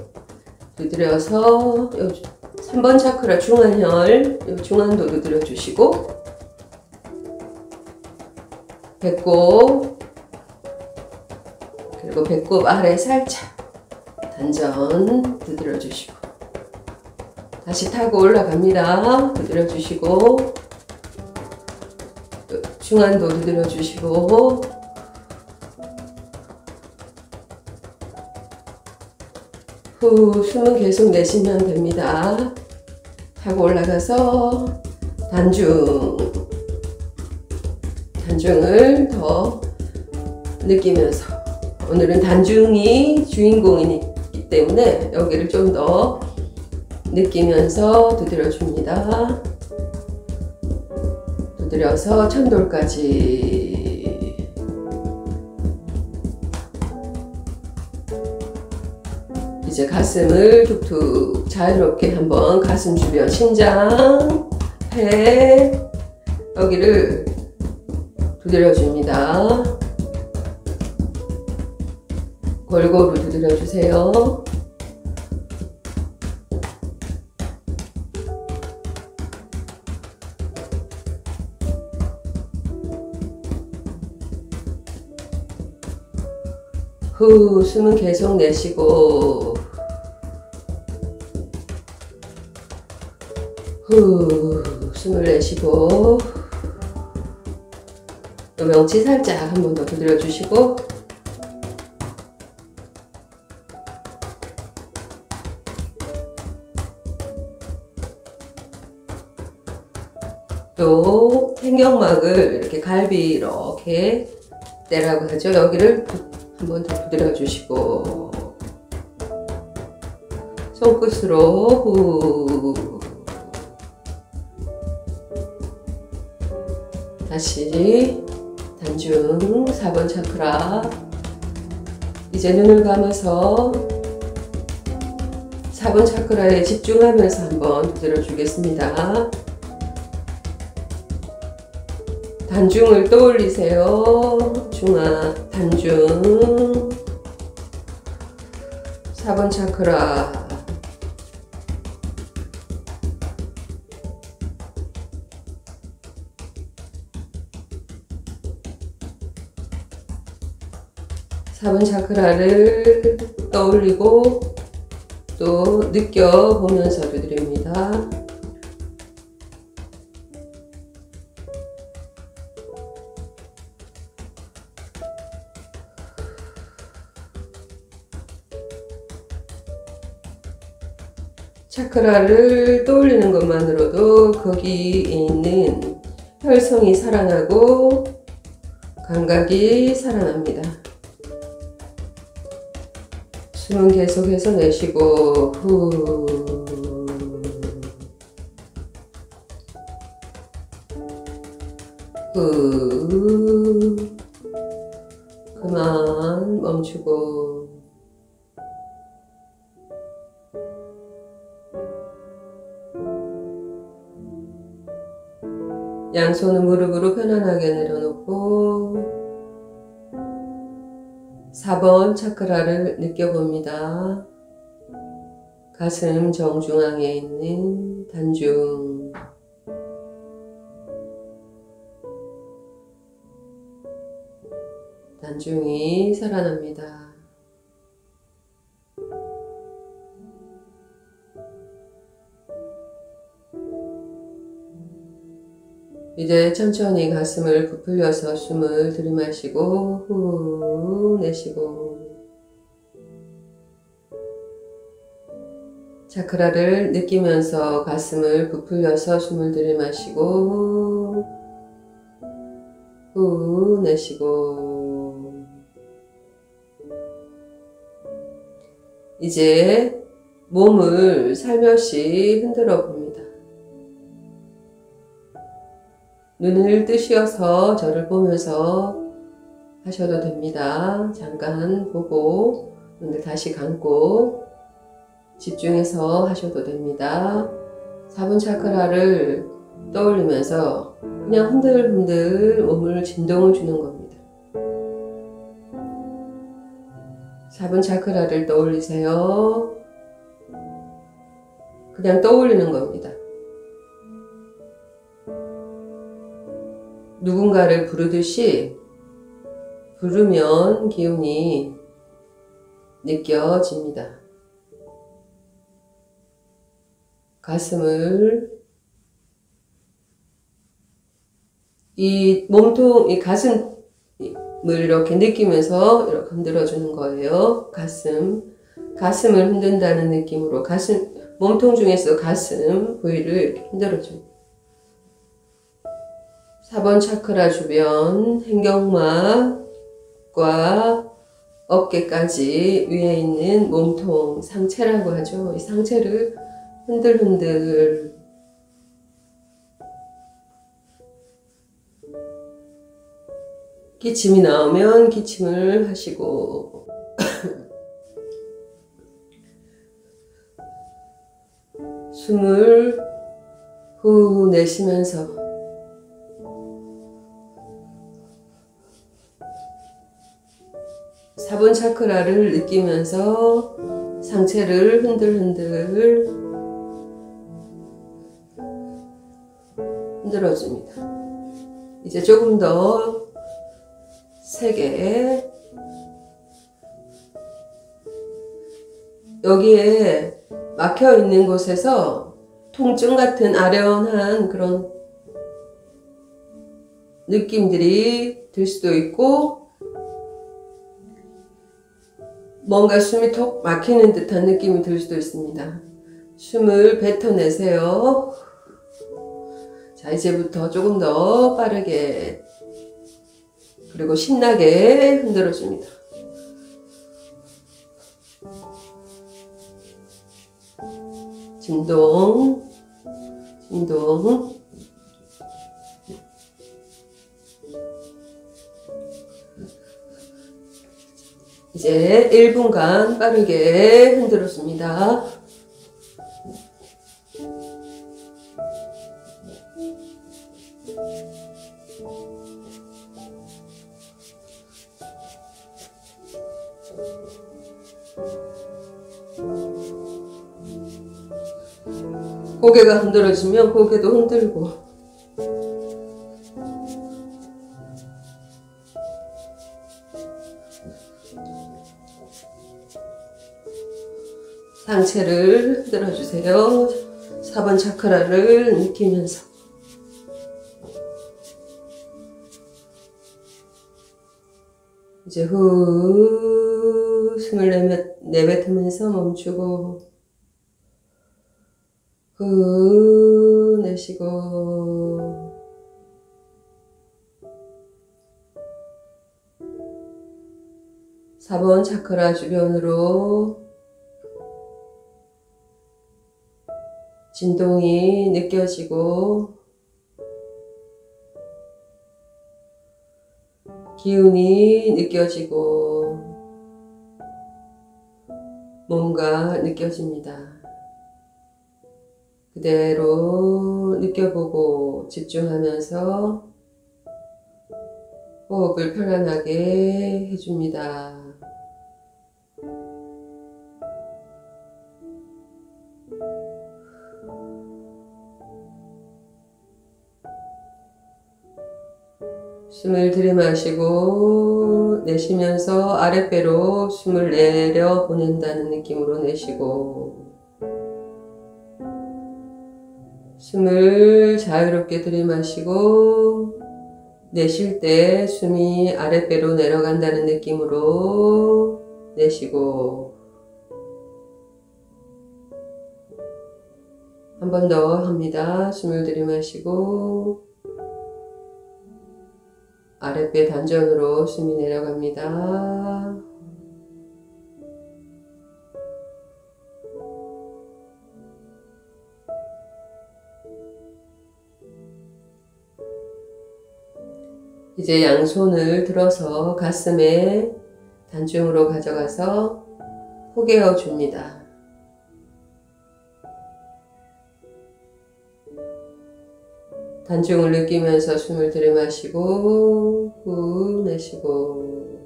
Speaker 1: 두드려서 3번 차크라 중안혈 중안도 두드려 주시고, 배꼽 그리고 배꼽 아래 살짝 단전 두드려 주시고 다시 타고 올라갑니다. 두드려 주시고 중안도 두드려 주시고 후 숨은 계속 내쉬면 됩니다. 타고 올라가서 단중을 더 느끼면서, 오늘은 단중이 주인공이기 때문에 여기를 좀 더 느끼면서 두드려 줍니다. 두드려서 천돌까지. 이제 가슴을 툭툭 자유롭게 한번 가슴 주변 심장, 배 여기를 두드려 줍니다. 골고루 두드려 주세요. 후 숨은 계속 내쉬고 후 숨을 내쉬고, 또 명치 살짝 한 번 더 두드려 주시고 또 횡격막을 이렇게 갈비 이렇게 때라고 하죠. 여기를 한 번 더 두드려 주시고 손끝으로 후 다시 단중 4번 차크라. 이제 눈을 감아서 4번 차크라에 집중하면서 한번 두드려 주겠습니다. 단중을 떠올리세요. 단중 4번 차크라. (4번) 차크라를 떠올리고 또 느껴보면서 두드립니다. 차크라를 떠올리는 것만으로도 거기 있는 혈성이 살아나고 감각이 살아납니다. 숨은 계속해서 내쉬고 후 그만. 순간 멈추고 양손은 무릎으로 편안하게 내려놓고 4번 차크라를 느껴봅니다. 가슴 정중앙에 있는 단중, 단중이 살아납니다. 이제 천천히 가슴을 부풀려서 숨을 들이마시고 후 내쉬고 차크라를 느끼면서 가슴을 부풀려서 숨을 들이마시고 후 내쉬고 이제 몸을 살며시 흔들어 봅니다. 눈을 뜨시어서 저를 보면서 하셔도 됩니다. 잠깐 보고 눈을 다시 감고 집중해서 하셔도 됩니다. 4번 차크라를 떠올리면서 그냥 흔들흔들 몸을 진동을 주는 겁니다. 4번 차크라를 떠올리세요. 그냥 떠올리는 겁니다. 누군가를 부르듯이 부르면 기운이 느껴집니다. 가슴을 이 몸통, 이 가슴을 이렇게 느끼면서 이렇게 흔들어주는 거예요. 가슴을 흔든다는 느낌으로 몸통 중에서 가슴 부위를 이렇게 흔들어줍니다. 4번 차크라 주변 행경막과 어깨까지 위에 있는 몸통, 상체라고 하죠. 이 상체를 흔들흔들 기침이 나오면 기침을 하시고 숨을 후 내쉬면서 사번 차크라를 느끼면서 상체를 흔들흔들 흔들어줍니다. 이제 조금 더 세게 여기에 막혀 있는 곳에서 통증 같은 아련한 그런 느낌들이 들 수도 있고 뭔가 숨이 톡 막히는 듯한 느낌이 들 수도 있습니다. 숨을 뱉어내세요. 자, 이제부터 조금 더 빠르게 그리고 신나게 흔들어줍니다. 진동, 진동. 이제 1분간 빠르게 흔들어줍니다. 고개가 흔들어지면 고개도 흔들고 상체를 흔들어주세요. 4번 차크라를 느끼면서 이제 후 숨을 내뱉으면서 멈추고 후 내쉬고 (4번) 차크라 주변으로 진동이 느껴지고 기운이 느껴지고 뭔가 느껴집니다. 그대로 느껴보고 집중하면서 호흡을 편안하게 해줍니다. 숨을 들이마시고 내쉬면서 아랫배로 숨을 내려 보낸다는 느낌으로 내쉬고, 숨을 자유롭게 들이마시고 내쉴 때 숨이 아랫배로 내려간다는 느낌으로 내쉬고, 한 번 더 합니다. 숨을 들이마시고 아랫배 단전으로 숨이 내려갑니다. 이제 양손을 들어서 가슴에 단중으로 가져가서 포개어 줍니다. 단중을 느끼면서 숨을 들이마시고 후 내쉬고,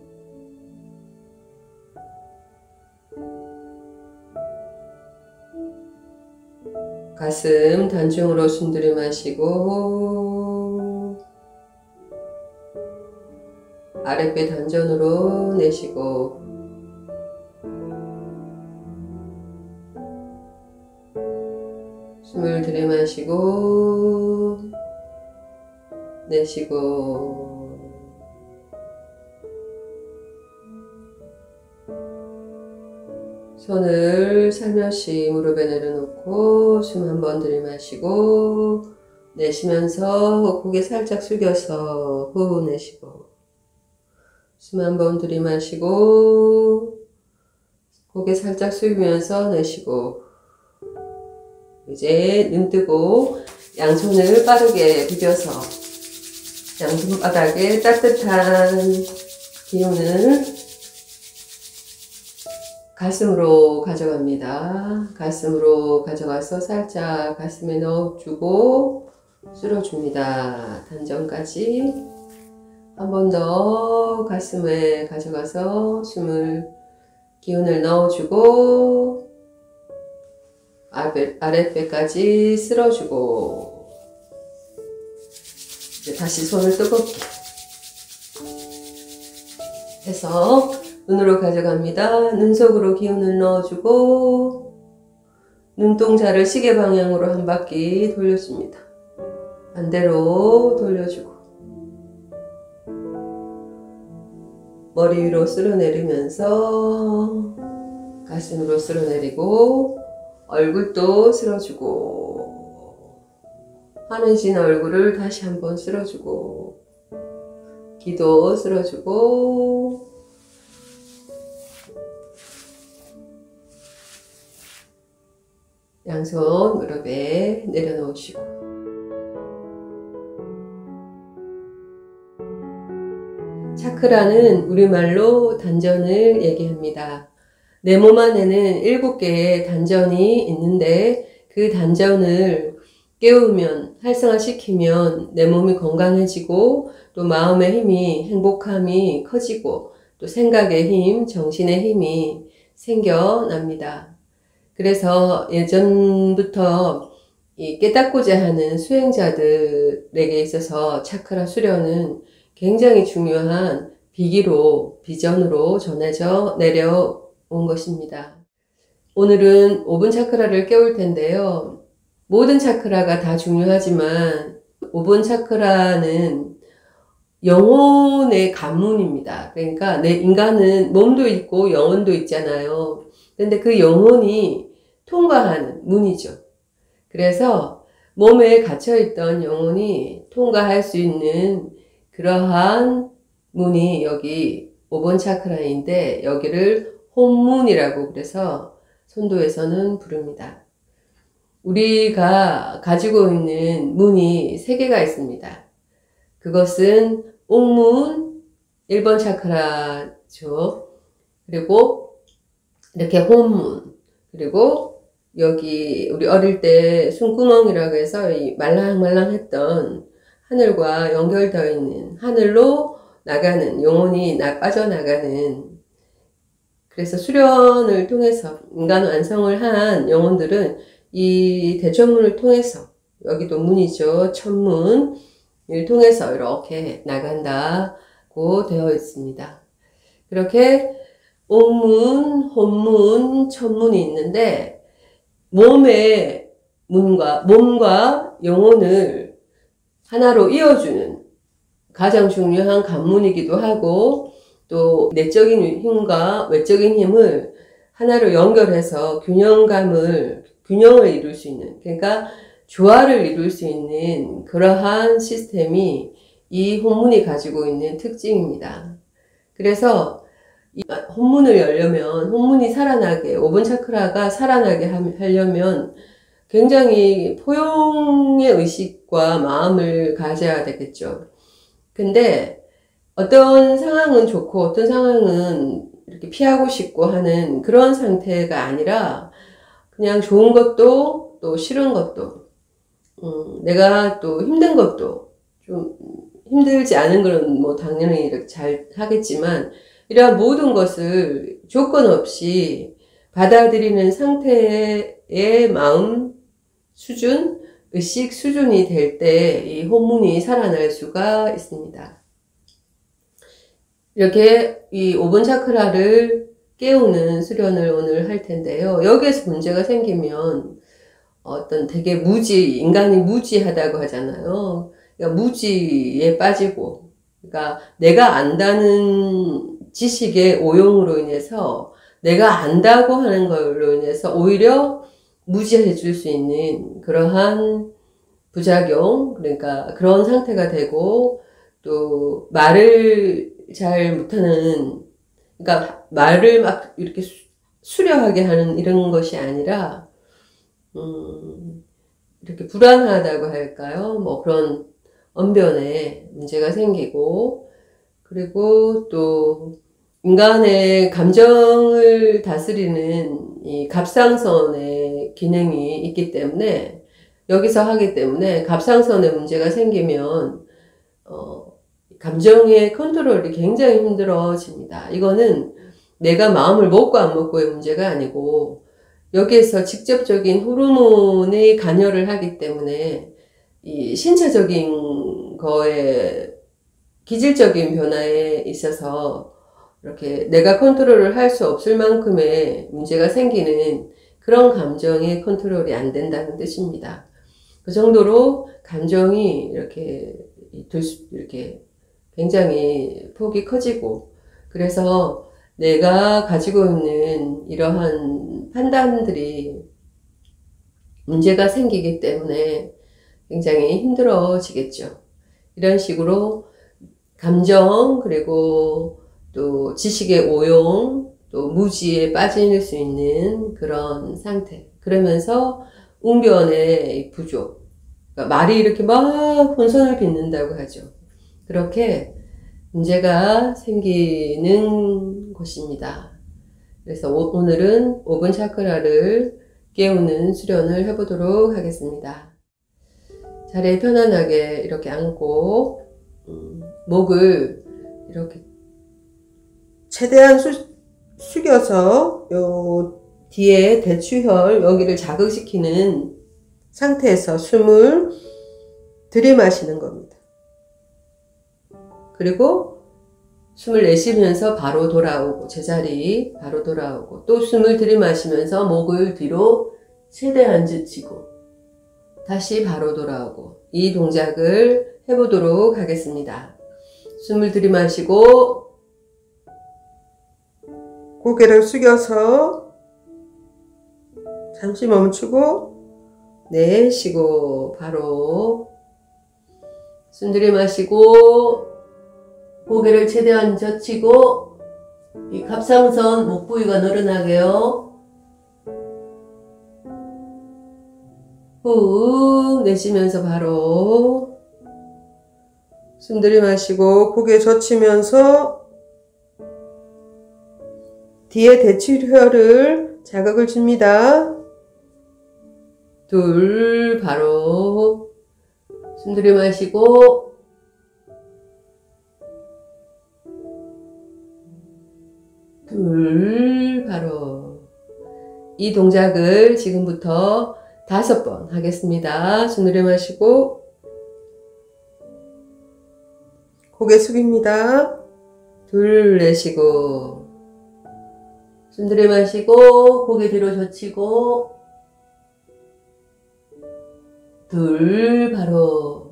Speaker 1: 가슴 단중으로 숨 들이마시고 아랫배 단전으로 내쉬고, 숨을 들이마시고 내쉬고, 손을 살며시 무릎에 내려놓고 숨 한 번 들이마시고 내쉬면서 고개 살짝 숙여서 후 내쉬고, 숨 한 번 들이마시고 고개 살짝 숙이면서 내쉬고, 이제 눈 뜨고 양손을 빠르게 비벼서 양손바닥에 따뜻한 기운을 가슴으로 가져갑니다. 가슴으로 가져가서 살짝 가슴에 넣어주고 쓸어줍니다. 단전까지 한 번 더 가슴에 가져가서 기운을 넣어주고 아랫배까지 쓸어주고, 다시 손을 뜨겁게 해서 눈으로 가져갑니다. 눈 속으로 기운을 넣어주고 눈동자를 시계 방향으로 한 바퀴 돌려줍니다. 반대로 돌려주고, 머리 위로 쓸어내리면서 가슴으로 쓸어내리고 얼굴도 쓸어주고, 환해진 얼굴을 다시 한번 쓸어주고, 귀도 쓸어주고, 양손 무릎에 내려놓으시고, 차크라는 우리말로 단전을 얘기합니다. 내 몸 안에는 7개의 단전이 있는데 그 단전을 깨우면, 활성화시키면 내 몸이 건강해지고 또 마음의 힘이, 행복함이 커지고 또 생각의 힘, 정신의 힘이 생겨납니다. 그래서 예전부터 이 깨닫고자 하는 수행자들에게 있어서 차크라 수련은 굉장히 중요한 비전으로 전해져 내려온 것입니다. 오늘은 5분 차크라를 깨울 텐데요. 모든 차크라가 다 중요하지만 5분 차크라는 영혼의 관문입니다. 그러니까 인간은 몸도 있고 영혼도 있잖아요. 근데 그 영혼이 통과하는 문이죠. 그래서 몸에 갇혀있던 영혼이 통과할 수 있는 그러한 문이 여기 5번 차크라인데, 여기를 혼문이라고 그래서 선도에서는 부릅니다. 우리가 가지고 있는 문이 3개가 있습니다. 그것은 옥문 1번 차크라죠. 그리고 이렇게 혼문, 그리고 여기 우리 어릴 때 숨구멍이라고 해서 이 말랑말랑했던 하늘과 연결되어 있는, 하늘로 나가는, 영혼이 빠져나가는, 그래서 수련을 통해서 인간 완성을 한 영혼들은 이 대천문을 통해서, 여기도 문이죠, 천문을 통해서 이렇게 나간다고 되어 있습니다. 그렇게 옥문, 혼문, 천문이 있는데 몸과 영혼을 하나로 이어주는 가장 중요한 관문이기도 하고, 또 내적인 힘과 외적인 힘을 하나로 연결해서 균형을 이룰 수 있는, 그러니까 조화를 이룰 수 있는 그러한 시스템이 이 혼문이 가지고 있는 특징입니다. 그래서 이 혼문을 열려면, 혼문이 살아나게, 5번 차크라가 살아나게 하려면 굉장히 포용의 의식과 마음을 가져야 되겠죠. 근데 어떤 상황은 좋고 어떤 상황은 이렇게 피하고 싶고 하는 그런 상태가 아니라, 그냥 좋은 것도 또 싫은 것도, 내가 또 힘든 것도, 좀 힘들지 않은 거는 뭐 당연히 이렇게 잘 하겠지만, 이러한 모든 것을 조건 없이 받아들이는 상태의 마음 수준, 의식 수준이 될 때 이 혼문이 살아날 수가 있습니다. 이렇게 이 5번 차크라를 깨우는 수련을 오늘 할 텐데요. 여기에서 문제가 생기면 어떤 되게 인간이 무지하다고 하잖아요. 그러니까 무지에 빠지고, 그러니까 내가 안다는 지식의 오용으로 인해서, 내가 안다고 하는 걸로 인해서 오히려 무지해 줄 수 있는 그러한 부작용, 그러니까 그런 상태가 되고, 또 말을 잘 못하는, 그러니까 말을 막 이렇게 수려하게 하는 이런 것이 아니라 이렇게 불안하다고 할까요? 뭐 그런 언변에 문제가 생기고, 그리고 또 인간의 감정을 다스리는 이 갑상선의 기능이 있기 때문에, 여기서 하기 때문에 갑상선에 문제가 생기면 감정의 컨트롤이 굉장히 힘들어집니다. 이거는 내가 마음을 먹고 안 먹고의 문제가 아니고, 여기에서 직접적인 호르몬의 관여를 하기 때문에 이 신체적인 거에, 기질적인 변화에 있어서 이렇게 내가 컨트롤을 할 수 없을 만큼의 문제가 생기는 그런 감정의 컨트롤이 안 된다는 뜻입니다. 그 정도로 감정이 이렇게 굉장히 폭이 커지고, 그래서 내가 가지고 있는 이러한 판단들이 문제가 생기기 때문에 굉장히 힘들어지겠죠. 이런 식으로 감정, 그리고 또 지식의 오용, 또 무지에 빠질 수 있는 그런 상태. 그러면서 웅변의 부족. 그러니까 말이 이렇게 막 혼선을 빚는다고 하죠. 그렇게 문제가 생기는 것입니다. 그래서 오늘은 5번 차크라를 깨우는 수련을 해보도록 하겠습니다. 자리에 편안하게 이렇게 앉고, 목을 이렇게 최대한 숙여서 요 뒤에 대추혈 여기를 자극시키는 상태에서 숨을 들이마시는 겁니다. 그리고 숨을 내쉬면서 바로 돌아오고, 제자리 바로 돌아오고, 또 숨을 들이마시면서 목을 뒤로 최대한 젖히고 다시 바로 돌아오고, 이 동작을 해보도록 하겠습니다. 숨을 들이마시고 고개를 숙여서 잠시 멈추고 내쉬고 바로 숨 들이마시고 고개를 최대한 젖히고, 이 갑상선 목 부위가 늘어나게요. 후 내쉬면서 바로 숨 들이마시고 고개 젖히면서 뒤에 대치혈을 자극을 줍니다. 둘, 바로 숨 들이마시고 둘, 바로. 이 동작을 지금부터 5번 하겠습니다. 숨 들이마시고 고개 숙입니다. 둘, 내쉬고 숨 들이마시고 고개 뒤로 젖히고 둘, 바로.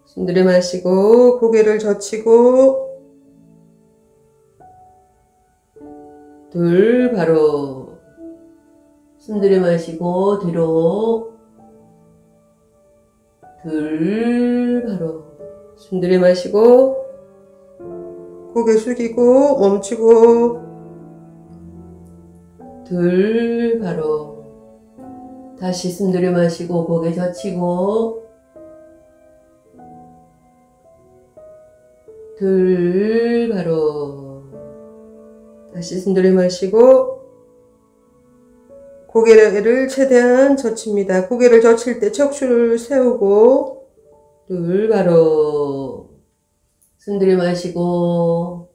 Speaker 1: 숨 들이마시고 고개를 젖히고 둘, 바로. 숨 들이마시고 뒤로 둘, 바로. 숨 들이마시고 고개 숙이고 멈추고 둘, 바로. 다시 숨 들이마시고 고개 젖히고 둘, 바로. 다시 숨 들이마시고 고개를 최대한 젖힙니다. 고개를 젖힐 때 척추를 세우고 둘, 바로. 숨 들이마시고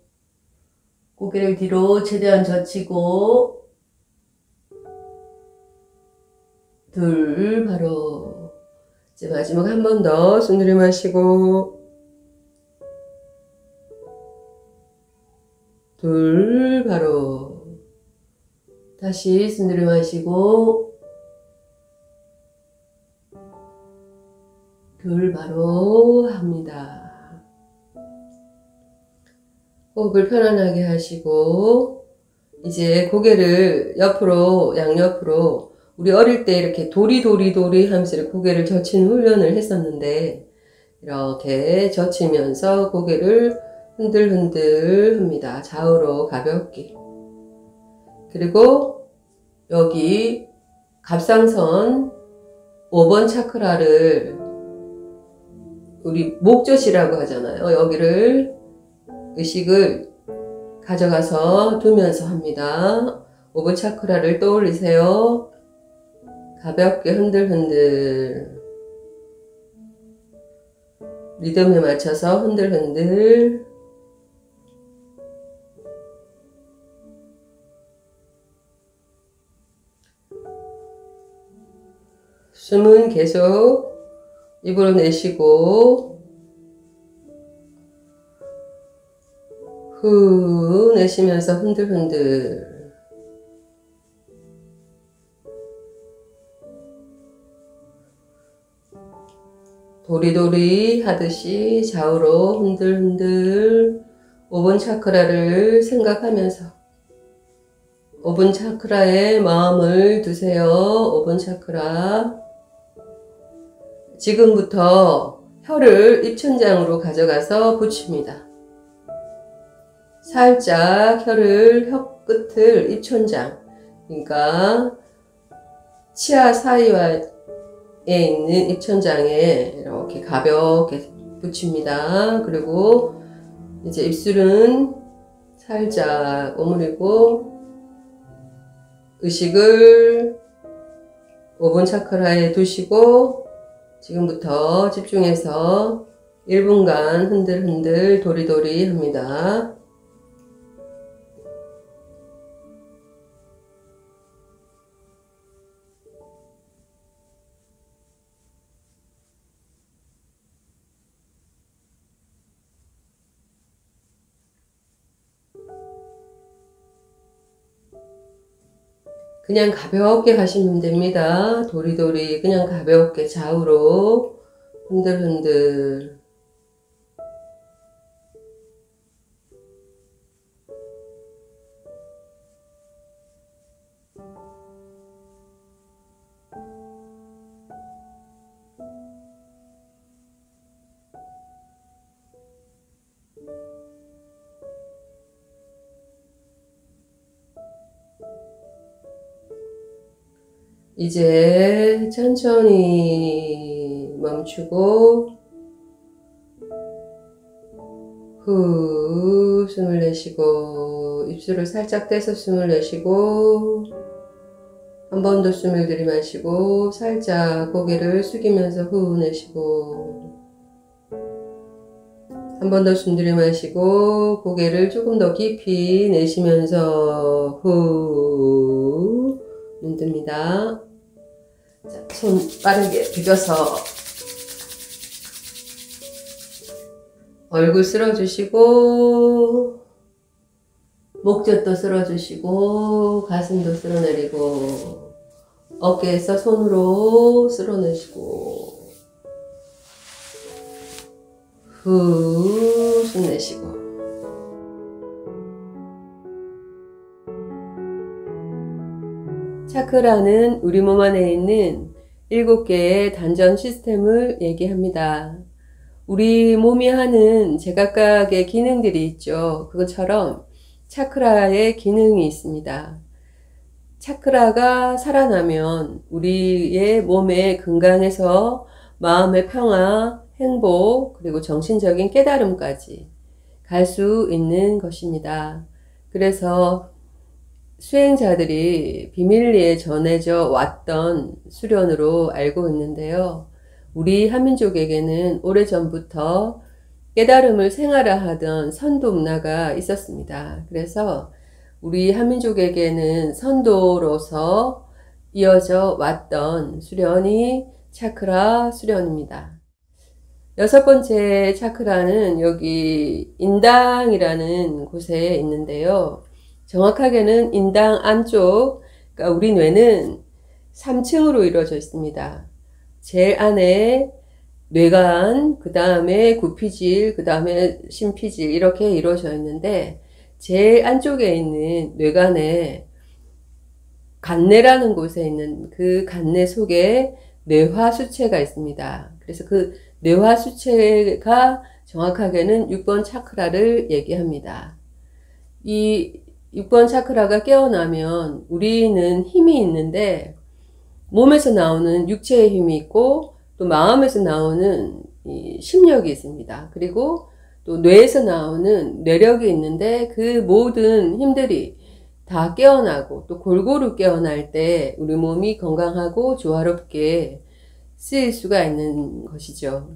Speaker 1: 고개를 뒤로 최대한 젖히고 둘, 바로. 이제 마지막 한 번 더 숨 들이마시고 둘, 바로. 다시 숨 들이마시고 둘, 바로 합니다. 호흡을 편안하게 하시고 이제 고개를 옆으로, 양옆으로 우리 어릴 때 이렇게 도리 하면서 이렇게 고개를 젖히는 훈련을 했었는데 이렇게 젖히면서 고개를 흔들흔들 합니다. 좌우로 가볍게. 그리고 여기 갑상선 5번 차크라를 우리 목젖이라고 하잖아요. 여기를 의식을 가져가서 두면서 합니다. 5번 차크라를 떠올리세요. 가볍게 흔들흔들. 리듬에 맞춰서 흔들흔들. 숨은 계속 입으로 내쉬고 후 내쉬면서 흔들흔들. 도리도리 하듯이 좌우로 흔들흔들 5번 차크라를 생각하면서 5번 차크라에 마음을 두세요. 5번 차크라. 지금부터 혀를 입천장으로 가져가서 붙입니다. 살짝 혀를 혀 끝을 입천장, 그러니까 치아 사이에 있는 입천장에 이렇게 가볍게 붙입니다. 그리고 이제 입술은 살짝 오므리고 의식을 5번 차크라에 두시고 지금부터 집중해서 1분간 흔들흔들 도리도리 합니다. 그냥 가볍게 하시면 됩니다. 도리도리 그냥 가볍게 좌우로 흔들흔들. 이제 천천히 멈추고 후 숨을 내쉬고 입술을 살짝 떼서 숨을 내쉬고 한 번 더 숨을 들이마시고 살짝 고개를 숙이면서 후 내쉬고 한 번 더 숨 들이마시고 고개를 조금 더 깊이 내쉬면서 후 눈 뜹니다. 자, 손 빠르게 비벼서 얼굴 쓸어주시고 목젖도 쓸어주시고 가슴도 쓸어내리고 어깨에서 손으로 쓸어내시고 후 숨 내쉬고 차크라는 우리 몸 안에 있는 7개의 단전 시스템을 얘기합니다. 우리 몸이 하는 제각각의 기능들이 있죠. 그것처럼 차크라의 기능이 있습니다. 차크라가 살아나면 우리의 몸의 건강에서 마음의 평화, 행복, 그리고 정신적인 깨달음까지 갈 수 있는 것입니다. 그래서 수행자들이 비밀리에 전해져 왔던 수련으로 알고 있는데요. 우리 한민족에게는 오래전부터 깨달음을 생활화하던 선도 문화가 있었습니다. 그래서 우리 한민족에게는 선도로서 이어져 왔던 수련이 차크라 수련입니다. 6번째 차크라는 여기 인당이라는 곳에 있는데요. 정확하게는 인당 안쪽, 그러니까 우리 뇌는 3층으로 이루어져 있습니다. 제일 안에 뇌관, 그 다음에 구피질, 그 다음에 심피질 이렇게 이루어져 있는데 제일 안쪽에 있는 뇌관에 간내라는 곳에 있는 그 간내 속에 뇌화수체가 있습니다. 그래서 그 뇌화수체가 정확하게는 6번 차크라를 얘기합니다. 이 6번 차크라가 깨어나면 우리는 힘이 있는데 몸에서 나오는 육체의 힘이 있고 또 마음에서 나오는 이 심력이 있습니다. 그리고 또 뇌에서 나오는 뇌력이 있는데 그 모든 힘들이 다 깨어나고 또 골고루 깨어날 때 우리 몸이 건강하고 조화롭게 쓰일 수가 있는 것이죠.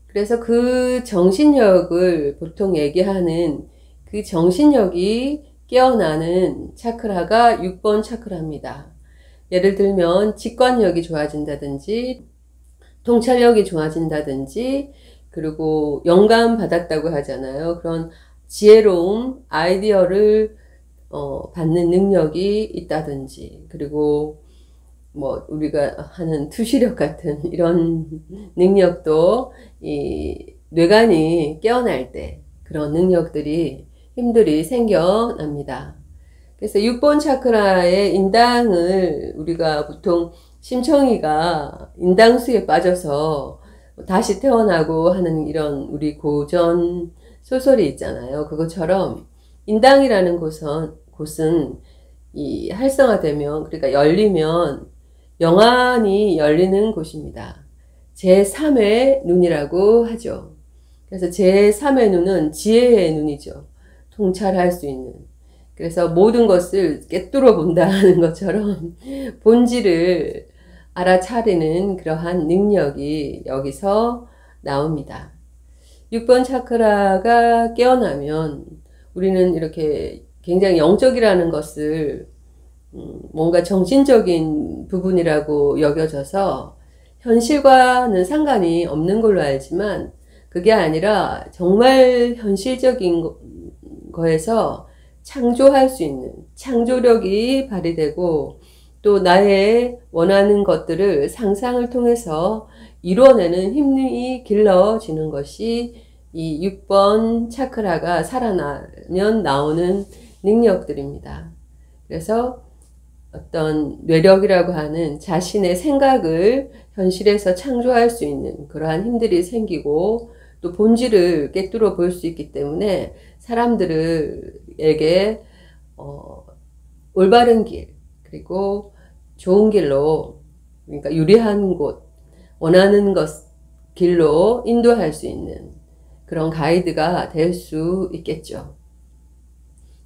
Speaker 1: 그래서 그 정신력을 보통 얘기하는 그 정신력이 깨어나는 차크라가 6번 차크라입니다. 예를 들면 직관력이 좋아진다든지 통찰력이 좋아진다든지 그리고 영감 받았다고 하잖아요. 그런 지혜로움, 아이디어를 받는 능력이 있다든지 그리고 뭐 우리가 하는 투시력 같은 이런 능력도 이 뇌관이 깨어날 때 그런 능력들이 힘들이 생겨납니다. 그래서 6번 차크라의 인당을 우리가 보통 심청이가 인당수에 빠져서 다시 태어나고 하는 이런 우리 고전 소설이 있잖아요. 그것처럼 인당이라는 곳은 이 활성화되면 그러니까 열리면 영안이 열리는 곳입니다. 제3의 눈이라고 하죠. 그래서 제3의 눈은 지혜의 눈이죠. 통찰할 수 있는. 그래서 모든 것을 꿰뚫어 본다는 것처럼 본질을 알아차리는 그러한 능력이 여기서 나옵니다. 6번 차크라가 깨어나면 우리는 이렇게 굉장히 영적이라는 것을 뭔가 정신적인 부분이라고 여겨져서 현실과는 상관이 없는 걸로 알지만 그게 아니라 정말 현실적인 거에서 창조할 수 있는 창조력이 발휘되고 또 나의 원하는 것들을 상상을 통해서 이루어내는 힘이 길러지는 것이 이 6번 차크라가 살아나면 나오는 능력들입니다. 그래서 어떤 뇌력이라고 하는 자신의 생각을 현실에서 창조할 수 있는 그러한 힘들이 생기고 또 본질을 꿰뚫어 볼 수 있기 때문에 사람들에게 올바른 길 그리고 좋은 길로 그러니까 유리한 곳 원하는 것 길로 인도할 수 있는 그런 가이드가 될 수 있겠죠.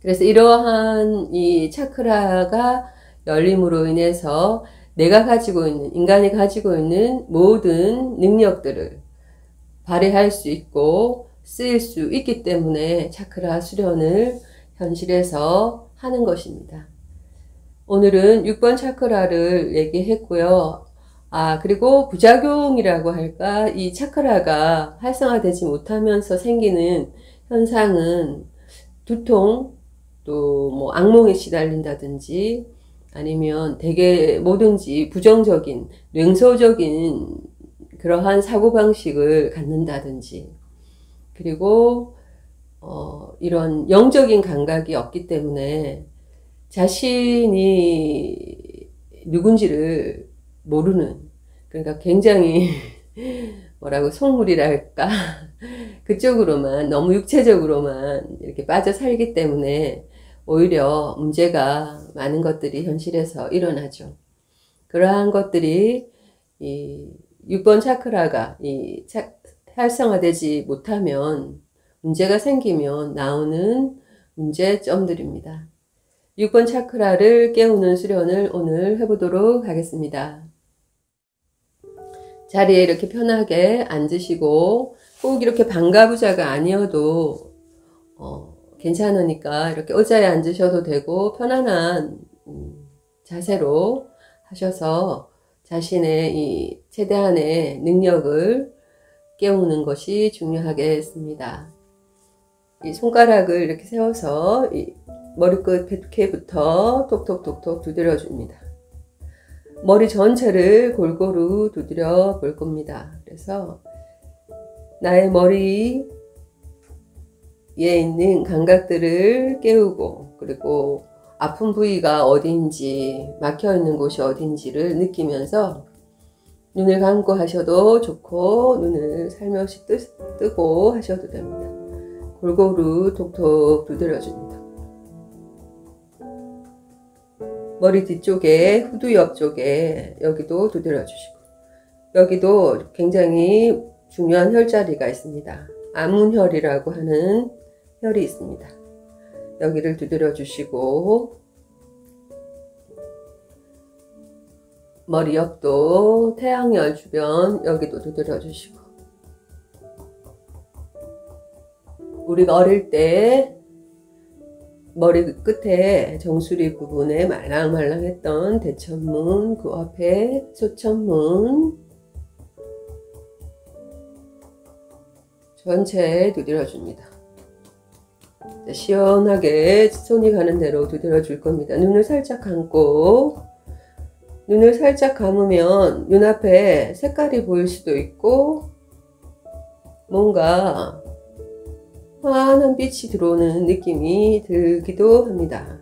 Speaker 1: 그래서 이러한 이 차크라가 열림으로 인해서 내가 가지고 있는, 인간이 가지고 있는 모든 능력들을 발휘할 수 있고 쓰일 수 있기 때문에 차크라 수련을 현실에서 하는 것입니다. 오늘은 6번 차크라를 얘기했고요. 그리고 부작용이라고 할까? 이 차크라가 활성화되지 못하면서 생기는 현상은 두통, 또 뭐 악몽에 시달린다든지 아니면 되게 뭐든지 부정적인, 냉소적인 그러한 사고방식을 갖는다든지, 그리고 이런 영적인 감각이 없기 때문에 자신이 누군지를 모르는, 그러니까 굉장히 뭐라고 속물이랄까 그쪽으로만, 너무 육체적으로만 이렇게 빠져 살기 때문에 오히려 문제가 많은 것들이 현실에서 일어나죠. 그러한 것들이 이 6번 차크라가 활성화되지 못하면, 문제가 생기면 나오는 문제점들입니다. 6번 차크라를 깨우는 수련을 오늘 해보도록 하겠습니다. 자리에 이렇게 편하게 앉으시고, 꼭 이렇게 반가부자가 아니어도 괜찮으니까 이렇게 의자에 앉으셔도 되고, 편안한 자세로 하셔서 자신의 이 최대한의 능력을 깨우는 것이 중요하겠습니다. 이 손가락을 이렇게 세워서 이 머리끝 백회부터 톡톡톡톡 두드려 줍니다. 머리 전체를 골고루 두드려 볼 겁니다. 그래서 나의 머리에 있는 감각들을 깨우고, 그리고 아픈 부위가 어딘지, 막혀 있는 곳이 어딘지를 느끼면서 눈을 감고 하셔도 좋고, 눈을 살며시 뜨고 하셔도 됩니다. 골고루 톡톡 두드려 줍니다. 머리 뒤쪽에, 후두 옆쪽에 여기도 두드려 주시고, 여기도 굉장히 중요한 혈자리가 있습니다. 아문혈이라고 하는 혈이 있습니다. 여기를 두드려 주시고, 머리 옆도 태양열 주변 여기도 두드려 주시고, 우리가 어릴 때 머리 끝에 정수리 부분에 말랑말랑했던 대천문, 그 앞에 소천문 전체에 두드려 줍니다. 시원하게 손이 가는 대로 두드려 줄 겁니다. 눈을 살짝 감고, 눈을 살짝 감으면 눈앞에 색깔이 보일 수도 있고, 뭔가 환한 빛이 들어오는 느낌이 들기도 합니다.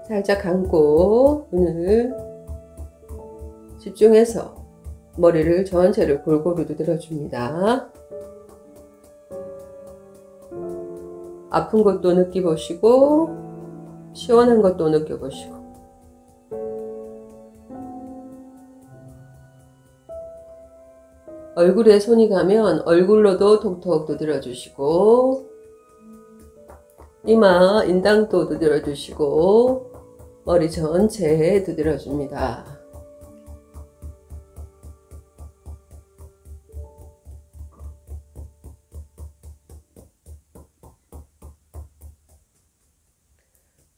Speaker 1: 살짝 감고 눈을 집중해서 머리를 전체를 골고루 두드려 줍니다. 아픈 것도 느껴보시고, 시원한 것도 느껴보시고, 얼굴에 손이 가면 얼굴로도 톡톡 두드려 주시고, 이마, 인당도 두드려 주시고, 머리 전체에 두드려 줍니다.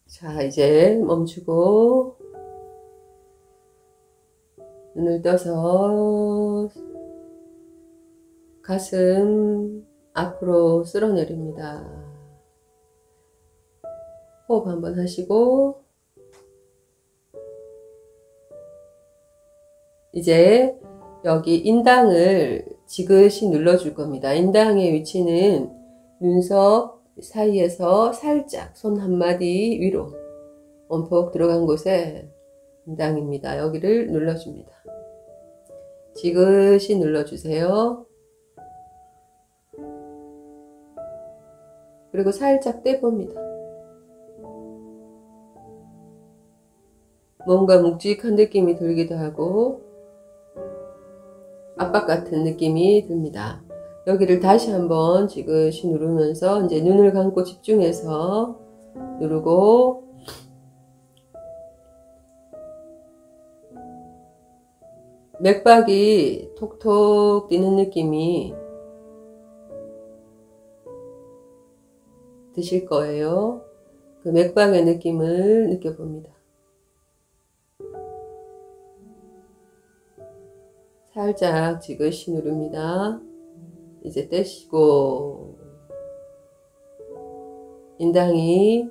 Speaker 1: 자, 이제 멈추고 눈을 떠서 가슴 앞으로 쓸어내립니다. 호흡 한번 하시고, 이제 여기 인당을 지그시 눌러줄 겁니다. 인당의 위치는 눈썹 사이에서 살짝 손 한마디 위로 원폭 들어간 곳에 인당입니다. 여기를 눌러줍니다. 지그시 눌러주세요. 그리고 살짝 떼봅니다. 뭔가 묵직한 느낌이 들기도 하고 압박 같은 느낌이 듭니다. 여기를 다시 한번 지그시 누르면서 이제 눈을 감고 집중해서 누르고 맥박이 톡톡 뛰는 느낌이 드실 거예요. 그 맥박의 느낌을 느껴봅니다. 살짝 지그시 누릅니다. 이제 떼시고 인당이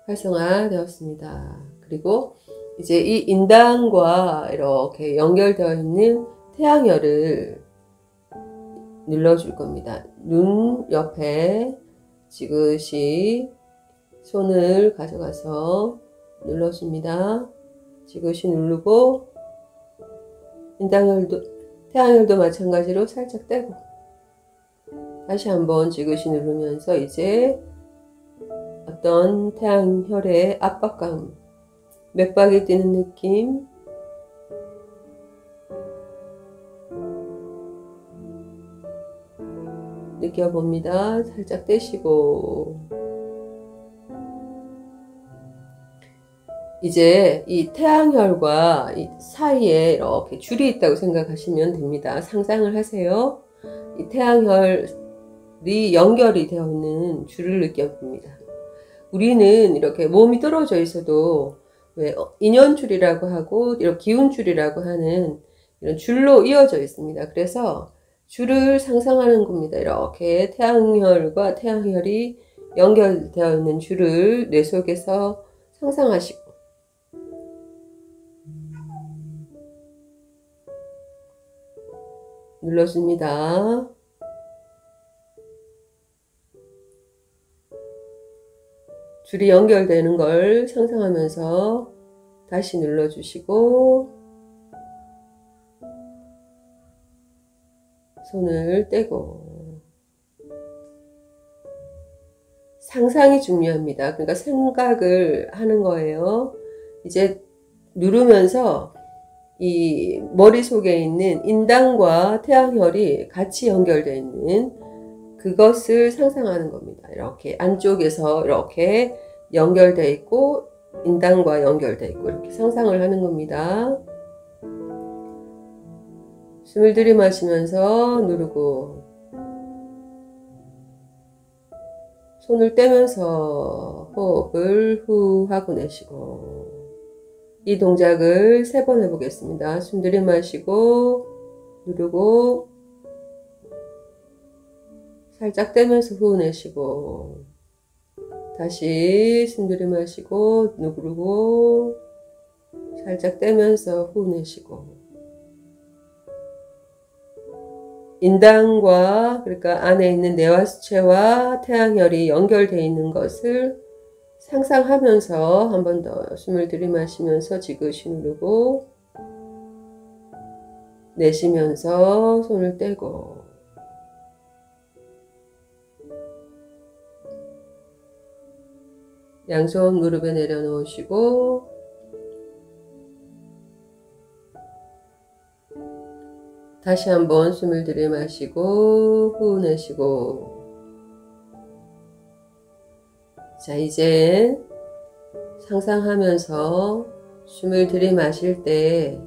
Speaker 1: 활성화되었습니다. 그리고 이제 이 인당과 이렇게 연결되어 있는 태양열을 눌러줄 겁니다. 눈 옆에 지그시 손을 가져가서 눌러줍니다. 지그시 누르고 인당열도 태양열도 마찬가지로 살짝 떼고 다시 한번 지그시 누르면서 이제 어떤 태양혈의 압박감, 맥박이 뛰는 느낌, 느껴봅니다. 살짝 떼시고 이제 이 태양혈과 이 사이에 이렇게 줄이 있다고 생각하시면 됩니다. 상상을 하세요. 이 태양혈이 연결이 되어 있는 줄을 느껴봅니다. 우리는 이렇게 몸이 떨어져 있어도 왜 인연줄이라고 하고 이런 기운줄이라고 하는 이런 줄로 이어져 있습니다. 그래서 줄을 상상하는 겁니다. 이렇게 태양혈과 태양혈이 연결되어 있는 줄을 뇌 속에서 상상하시고 눌러줍니다. 줄이 연결되는 걸 상상하면서 다시 눌러주시고 손을 떼고 상상이 중요합니다. 그러니까 생각을 하는 거예요. 이제 누르면서 이 머릿속에 있는 인당과 태양혈이 같이 연결되어 있는 그것을 상상하는 겁니다. 이렇게 안쪽에서 이렇게 연결되어 있고 인당과 연결되어 있고 이렇게 상상을 하는 겁니다. 숨을 들이마시면서 누르고 손을 떼면서 호흡을 후 하고 내쉬고 이 동작을 3번 해보겠습니다. 숨 들이마시고 누르고 살짝 떼면서 후 내쉬고 다시 숨 들이마시고 누르고 살짝 떼면서 후 내쉬고 인당과 그러니까 안에 있는 뇌하수체와 태양혈이 연결되어 있는 것을 상상하면서 한 번 더 숨을 들이마시면서 지그시 누르고 내쉬면서 손을 떼고 양손 무릎에 내려놓으시고 다시 한번 숨을 들이마시고 후 내쉬고 자 이제 상상하면서 숨을 들이마실 때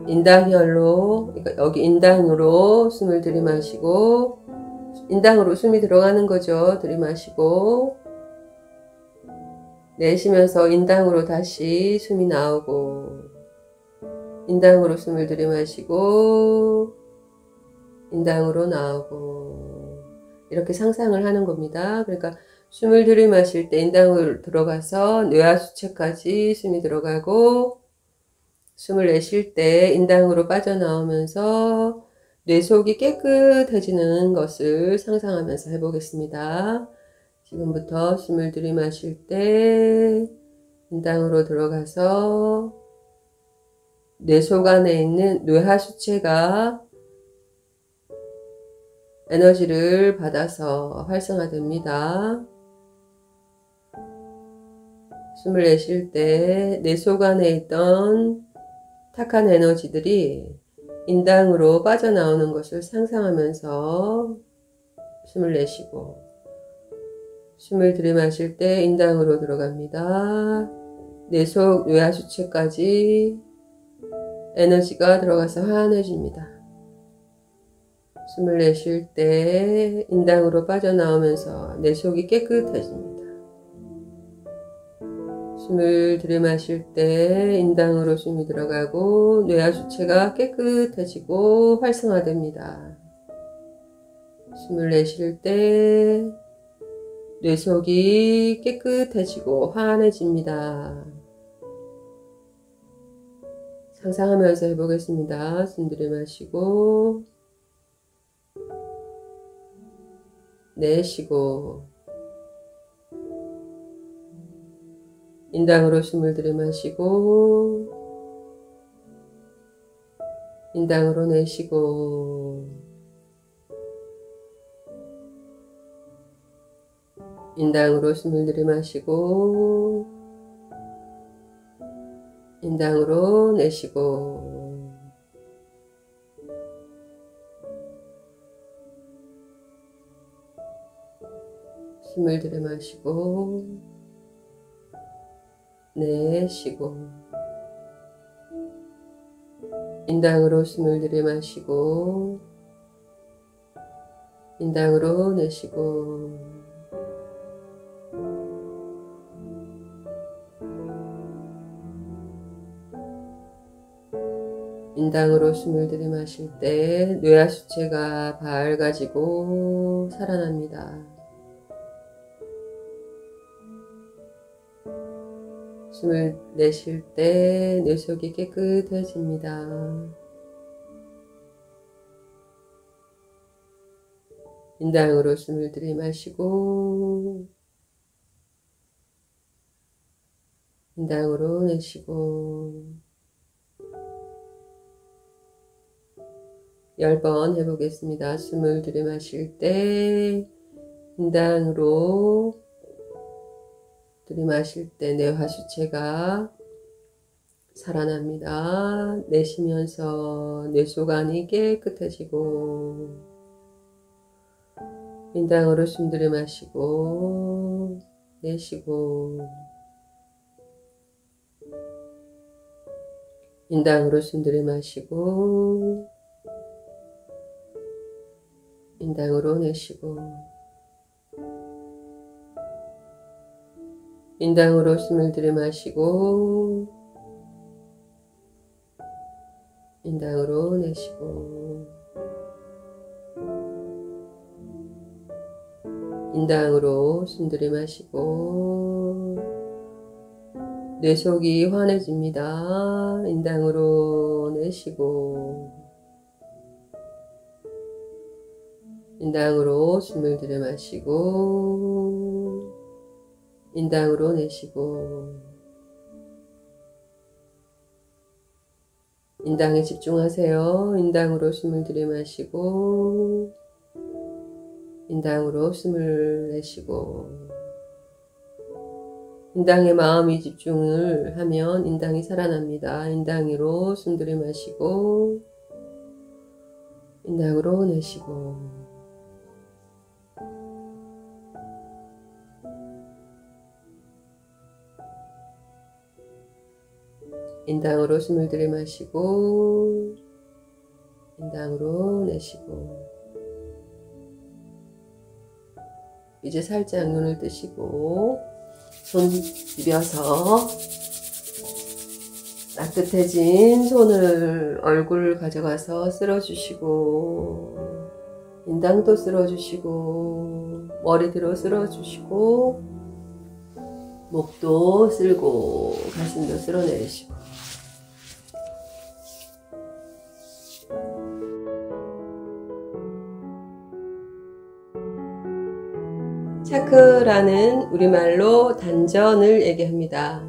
Speaker 1: 인당혈로 그러니까 여기 인당으로 숨을 들이마시고 인당으로 숨이 들어가는 거죠. 들이마시고 내쉬면서 인당으로 다시 숨이 나오고 인당으로 숨을 들이마시고 인당으로 나오고 이렇게 상상을 하는 겁니다. 그러니까 숨을 들이마실 때 인당으로 들어가서 뇌하수체까지 숨이 들어가고 숨을 내쉴 때 인당으로 빠져나오면서 뇌 속이 깨끗해지는 것을 상상하면서 해보겠습니다. 지금부터 숨을 들이마실 때 인당으로 들어가서 뇌 속 안에 있는 뇌하수체가 에너지를 받아서 활성화됩니다. 숨을 내쉴 때 뇌 속 안에 있던 탁한 에너지들이 인당으로 빠져나오는 것을 상상하면서 숨을 내쉬고 숨을 들이마실 때 인당으로 들어갑니다. 내 속 뇌하수체까지 에너지가 들어가서 환해집니다. 숨을 내쉴 때 인당으로 빠져나오면서 내 속이 깨끗해집니다. 숨을 들이마실 때 인당으로 숨이 들어가고 뇌하수체가 깨끗해지고 활성화됩니다. 숨을 내쉴 때 뇌 속이 깨끗해지고 환해집니다. 상상하면서 해보겠습니다. 숨 들이마시고 내쉬고 인당으로 숨을 들이마시고 인당으로 내쉬고 인당으로 숨을 들이마시고 인당으로 내쉬고 숨을 들이마시고 내쉬고 인당으로 숨을 들이마시고 인당으로 내쉬고 인당으로 숨을 들이마실 때 뇌하수체가 밝아지고 살아납니다. 숨을 내쉴 때 뇌 속이 깨끗해집니다. 인당으로 숨을 들이마시고 인당으로 내쉬고 10번 해보겠습니다. 숨을 들이마실 때 인당으로 들이마실 때 뇌하수체가 살아납니다. 내쉬면서 뇌속 안이 깨끗해지고 인당으로 숨 들이마시고 내쉬고 인당으로 숨 들이마시고 인당으로 내쉬고 인당으로 숨을 들이마시고 인당으로 내쉬고 인당으로 숨 들이마시고 뇌 속이 환해집니다. 인당으로 내쉬고 인당으로 숨을 들이마시고 인당으로 내쉬고 인당에 집중하세요. 인당으로 숨을 들이마시고 인당으로 숨을 내쉬고 인당에 마음이 집중을 하면 인당이 살아납니다. 인당으로 숨 들이마시고 인당으로 내쉬고 인당으로 숨을 들이마시고 인당으로 내쉬고 이제 살짝 눈을 뜨시고 손 비벼서 따뜻해진 손을 얼굴 가져가서 쓸어주시고 인당도 쓸어주시고 머리뒤로 쓸어주시고 목도 쓸고 가슴도 쓸어내리시고 차크라는 우리말로 단전을 얘기합니다.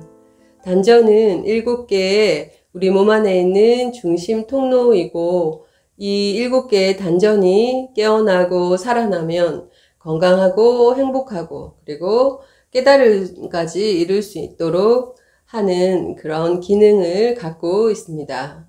Speaker 1: 단전은 7개의 우리 몸 안에 있는 중심 통로이고 이 7개의 단전이 깨어나고 살아나면 건강하고 행복하고 그리고 깨달음까지 이룰 수 있도록 하는 그런 기능을 갖고 있습니다.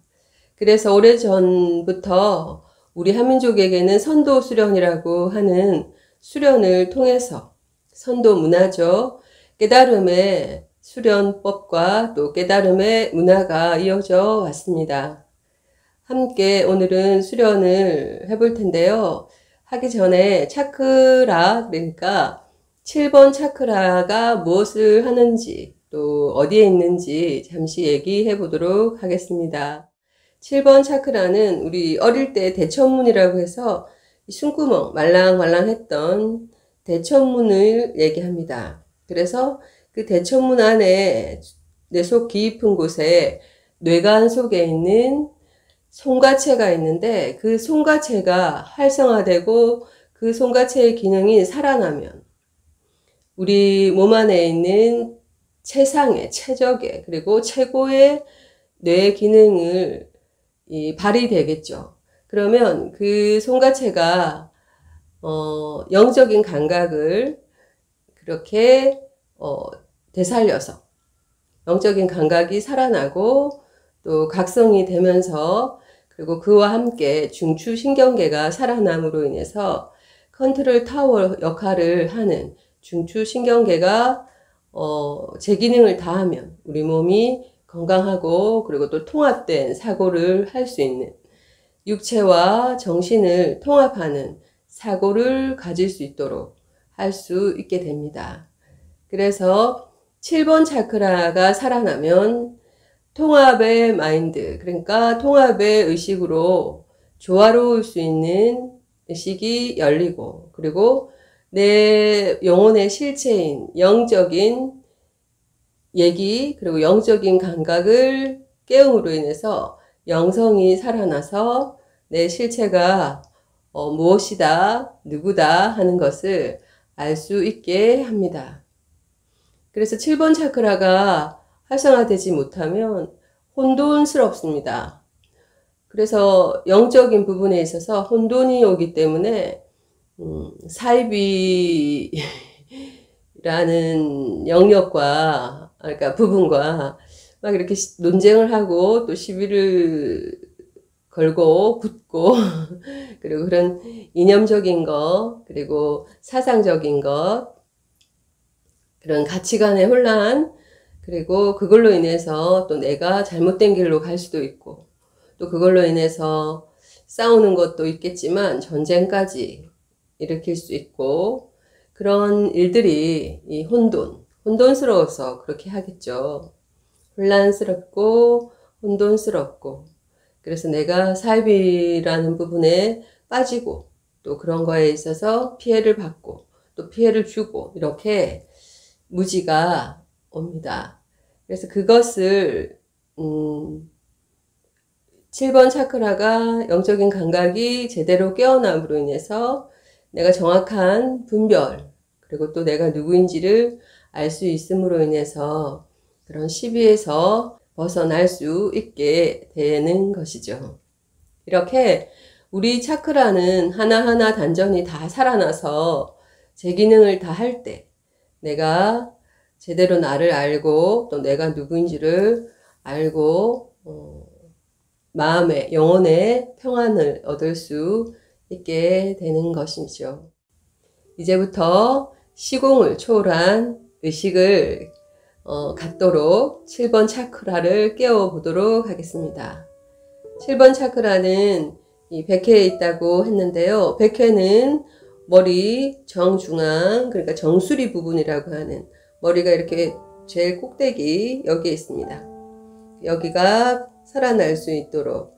Speaker 1: 그래서 오래전부터 우리 한민족에게는 선도 수련이라고 하는 수련을 통해서 선도 문화죠. 깨달음의 수련법과 또 깨달음의 문화가 이어져 왔습니다. 함께 오늘은 수련을 해볼 텐데요. 하기 전에 차크라, 그러니까 7번 차크라가 무엇을 하는지 또 어디에 있는지 잠시 얘기해 보도록 하겠습니다. 7번 차크라는 우리 어릴 때 대천문이라고 해서 숨구멍 말랑말랑했던 대천문을 얘기합니다. 그래서 그 대천문 안에 내 속 깊은 곳에 뇌관 속에 있는 송가체가 있는데 그 송가체가 활성화되고 그 송가체의 기능이 살아나면 우리 몸 안에 있는 최상의, 최적의, 그리고 최고의 뇌 기능을 발휘되겠죠. 그러면 그 송가체가 영적인 감각을 그렇게 되살려서 영적인 감각이 살아나고 또 각성이 되면서 그리고 그와 함께 중추신경계가 살아남으로 인해서 컨트롤 타워 역할을 하는 중추신경계가 제 기능을 다하면 우리 몸이 건강하고 그리고 또 통합된 사고를 할 수 있는 육체와 정신을 통합하는 사고를 가질 수 있도록 할 수 있게 됩니다. 그래서 7번 차크라가 살아나면 통합의 마인드, 그러니까 통합의 의식으로 조화로울 수 있는 의식이 열리고 그리고 내 영혼의 실체인 영적인 얘기 그리고 영적인 감각을 깨움으로 인해서 영성이 살아나서 내 실체가 무엇이다, 누구다 하는 것을 알 수 있게 합니다. 그래서 7번 차크라가 활성화되지 못하면 혼돈스럽습니다. 그래서 영적인 부분에 있어서 혼돈이 오기 때문에 사이비라는 영역과 그러니까 부분과 막 이렇게 논쟁을 하고 또 시비를 걸고 붙고 그리고 그런 이념적인 것 그리고 사상적인 것 그런 가치관의 혼란 그리고 그걸로 인해서 또 내가 잘못된 길로 갈 수도 있고 또 그걸로 인해서 싸우는 것도 있겠지만 전쟁까지 일으킬 수 있고 그런 일들이 이 혼돈스러워서 그렇게 하겠죠. 혼란스럽고 혼돈스럽고 그래서 내가 사이비라는 부분에 빠지고 또 그런 거에 있어서 피해를 받고 또 피해를 주고 이렇게 무지가 옵니다. 그래서 그것을 7번 차크라가 영적인 감각이 제대로 깨어남으로 인해서 내가 정확한 분별 그리고 또 내가 누구인지를 알 수 있음으로 인해서 그런 시비에서 벗어날 수 있게 되는 것이죠. 이렇게 우리 차크라는 하나하나 단전이 다 살아나서 제 기능을 다 할 때 내가 제대로 나를 알고 또 내가 누구인지를 알고 마음의 영혼의 평안을 얻을 수 있게 되는 것이죠. 이제부터 시공을 초월한 의식을 갖도록 7번 차크라를 깨워보도록 하겠습니다. 7번 차크라는 이 백회에 있다고 했는데요. 백회는 머리 정중앙, 그러니까 정수리 부분이라고 하는 머리가 이렇게 제일 꼭대기 여기에 있습니다. 여기가 살아날 수 있도록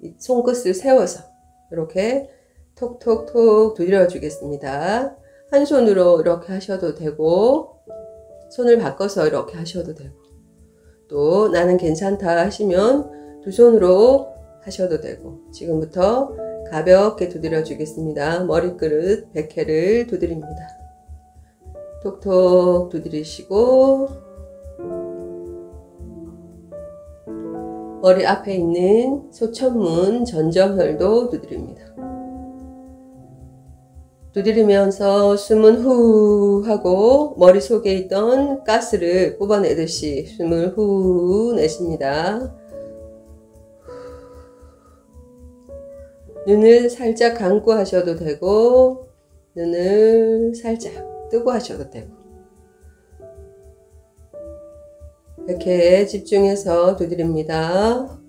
Speaker 1: 이 손끝을 세워서 이렇게 톡톡톡 두드려 주겠습니다. 한 손으로 이렇게 하셔도 되고 손을 바꿔서 이렇게 하셔도 되고 또 나는 괜찮다 하시면 두 손으로 하셔도 되고 지금부터 가볍게 두드려 주겠습니다. 머리그릇 100회를 두드립니다. 톡톡 두드리시고 머리 앞에 있는 소천문 전정혈도 두드립니다. 두드리면서 숨은 후 하고 머릿속에 있던 가스를 뽑아내듯이 숨을 후 내쉽니다. 눈을 살짝 감고 하셔도 되고 눈을 살짝 뜨고 하셔도 되고. 이렇게 집중해서 두드립니다.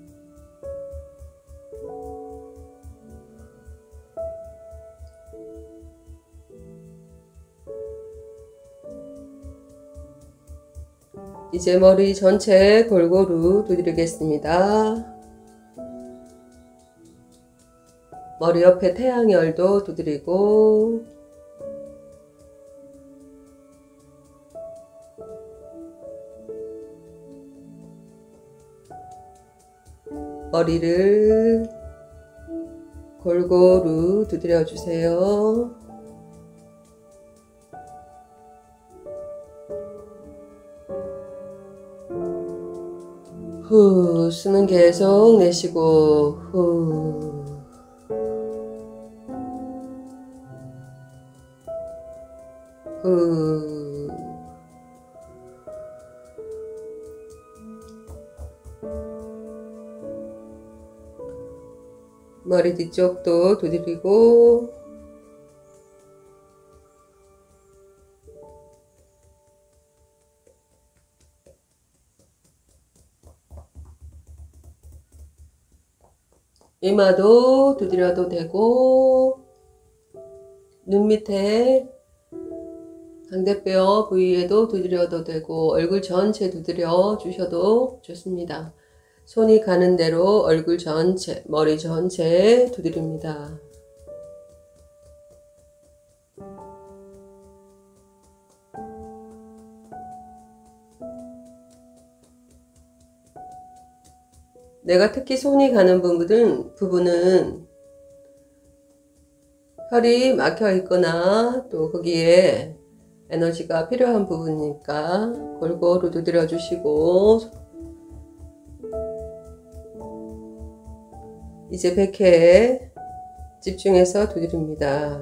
Speaker 1: 이제 머리 전체 골고루 두드리겠습니다. 머리 옆에 태양열도 두드리고, 머리를 골고루 두드려 주세요. 후, 숨은 계속 내쉬고, 후. 후. 머리 뒤쪽도 두드리고, 이마도 두드려도 되고, 눈 밑에 광대뼈 부위에도 두드려도 되고, 얼굴 전체 두드려 주셔도 좋습니다. 손이 가는 대로 얼굴 전체, 머리 전체 두드립니다. 내가 특히 손이 가는 부분은 혈이 막혀 있거나 또 거기에 에너지가 필요한 부분이니까 골고루 두드려 주시고, 이제 백회에 집중해서 두드립니다.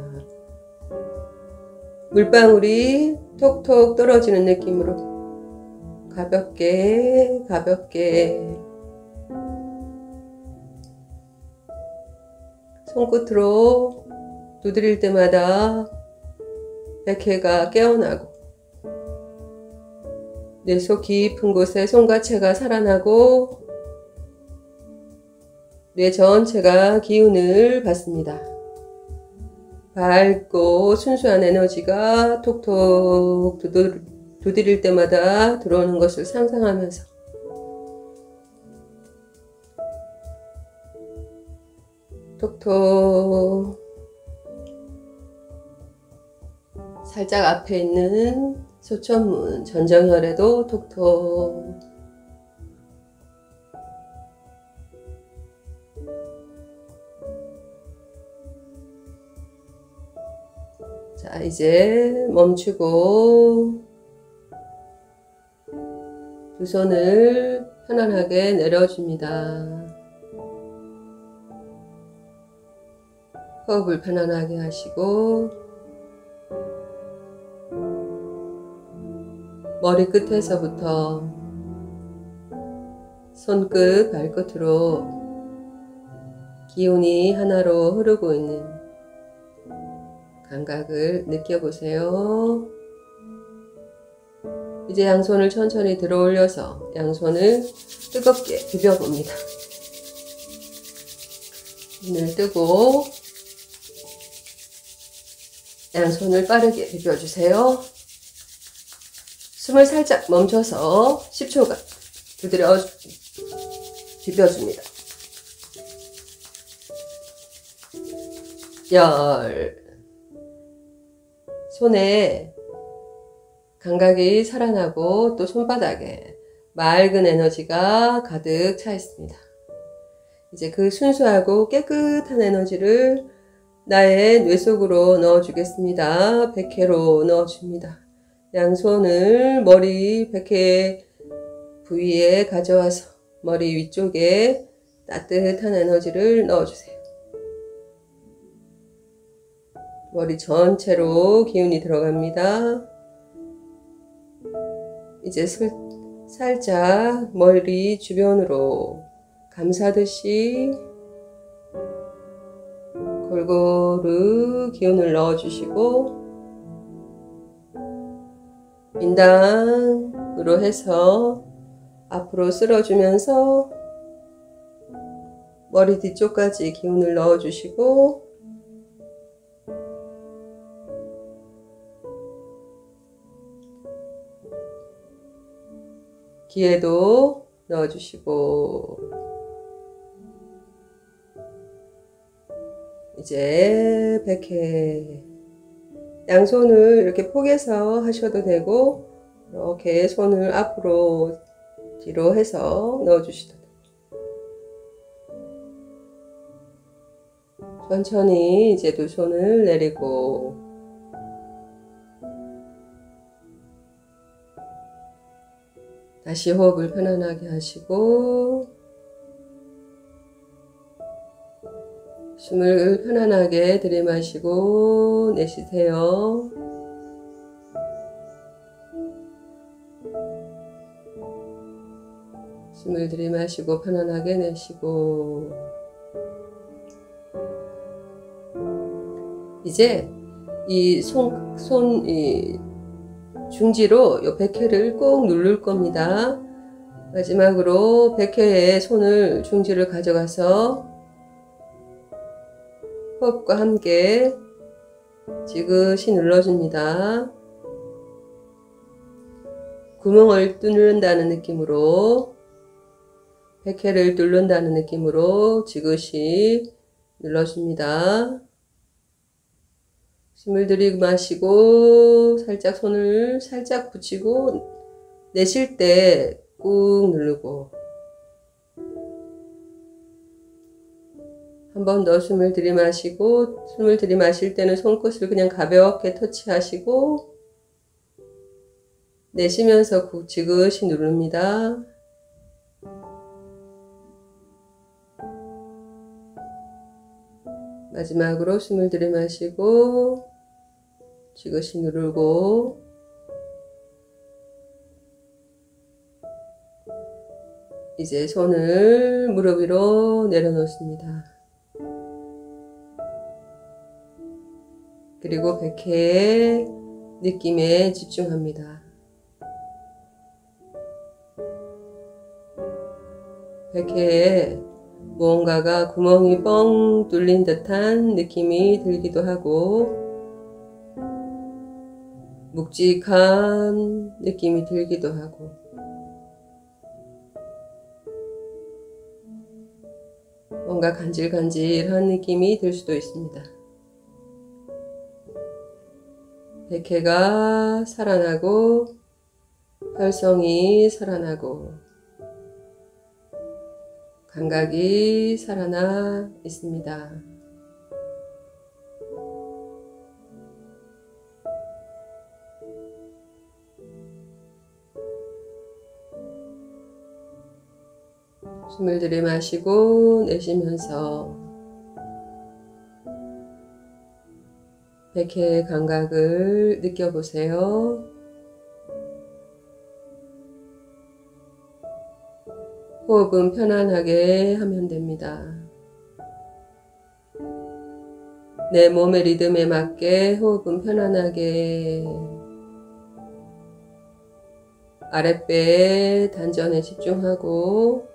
Speaker 1: 물방울이 톡톡 떨어지는 느낌으로 가볍게 가볍게 손끝으로 두드릴 때마다 백회가 깨어나고, 내 속 깊은 곳에 손과체가 살아나고, 뇌 전체가 기운을 받습니다. 밝고 순수한 에너지가 톡톡 두드릴 때마다 들어오는 것을 상상하면서 톡톡, 살짝 앞에 있는 소천문 전정혈에도 톡톡, 자, 이제 멈추고 두 손을 편안하게 내려줍니다. 호흡을 편안하게 하시고, 머리끝에서부터 손끝, 발끝으로 기운이 하나로 흐르고 있는 감각을 느껴보세요. 이제 양손을 천천히 들어 올려서 양손을 뜨겁게 비벼봅니다. 눈을 뜨고 양손을 빠르게 비벼주세요. 숨을 살짝 멈춰서 10초간 두드려 비벼줍니다. 10. 손에 감각이 살아나고 또 손바닥에 맑은 에너지가 가득 차 있습니다. 이제 그 순수하고 깨끗한 에너지를 나의 뇌 속으로 넣어주겠습니다. 백회로 넣어줍니다. 양손을 머리 백회 부위에 가져와서 머리 위쪽에 따뜻한 에너지를 넣어주세요. 머리 전체로 기운이 들어갑니다. 이제 살짝 머리 주변으로 감싸듯이 골고루 기운을 넣어주시고, 인당으로 해서 앞으로 쓸어주면서 머리 뒤쪽까지 기운을 넣어주시고 귀에도 넣어주시고 이제 백회 양손을 이렇게 포개서 하셔도 되고 이렇게 손을 앞으로 뒤로 해서 넣어주시도 돼요. 천천히 이제 두 손을 내리고 다시 호흡을 편안하게 하시고 숨을 편안하게 들이마시고 내쉬세요. 숨을 들이마시고 편안하게 내쉬고 이제 이 중지로 이 백회를 꼭 누를 겁니다. 마지막으로 백회에 손을 중지를 가져가서 호흡과 함께 지그시 눌러줍니다. 구멍을 뚫는다는 느낌으로 백회를 뚫는다는 느낌으로 지그시 눌러줍니다. 숨을 들이마시고 살짝 손을 살짝 붙이고 내쉴 때 꾹 누르고 한 번 더 숨을 들이마시고 숨을 들이마실 때는 손끝을 그냥 가볍게 터치하시고 내쉬면서 지그시 누릅니다. 마지막으로 숨을 들이마시고 지그시 누르고 이제 손을 무릎 위로 내려놓습니다. 그리고 백회의 느낌에 집중합니다. 백회에 무언가가 구멍이 뻥 뚫린 듯한 느낌이 들기도 하고 묵직한 느낌이 들기도 하고 뭔가 간질간질한 느낌이 들 수도 있습니다. 백회가 살아나고 혈성이 살아나고 감각이 살아나 있습니다. 숨을 들이마시고 내쉬면서 백회의 감각을 느껴보세요. 호흡은 편안하게 하면 됩니다. 내 몸의 리듬에 맞게 호흡은 편안하게 아랫배의 단전에 집중하고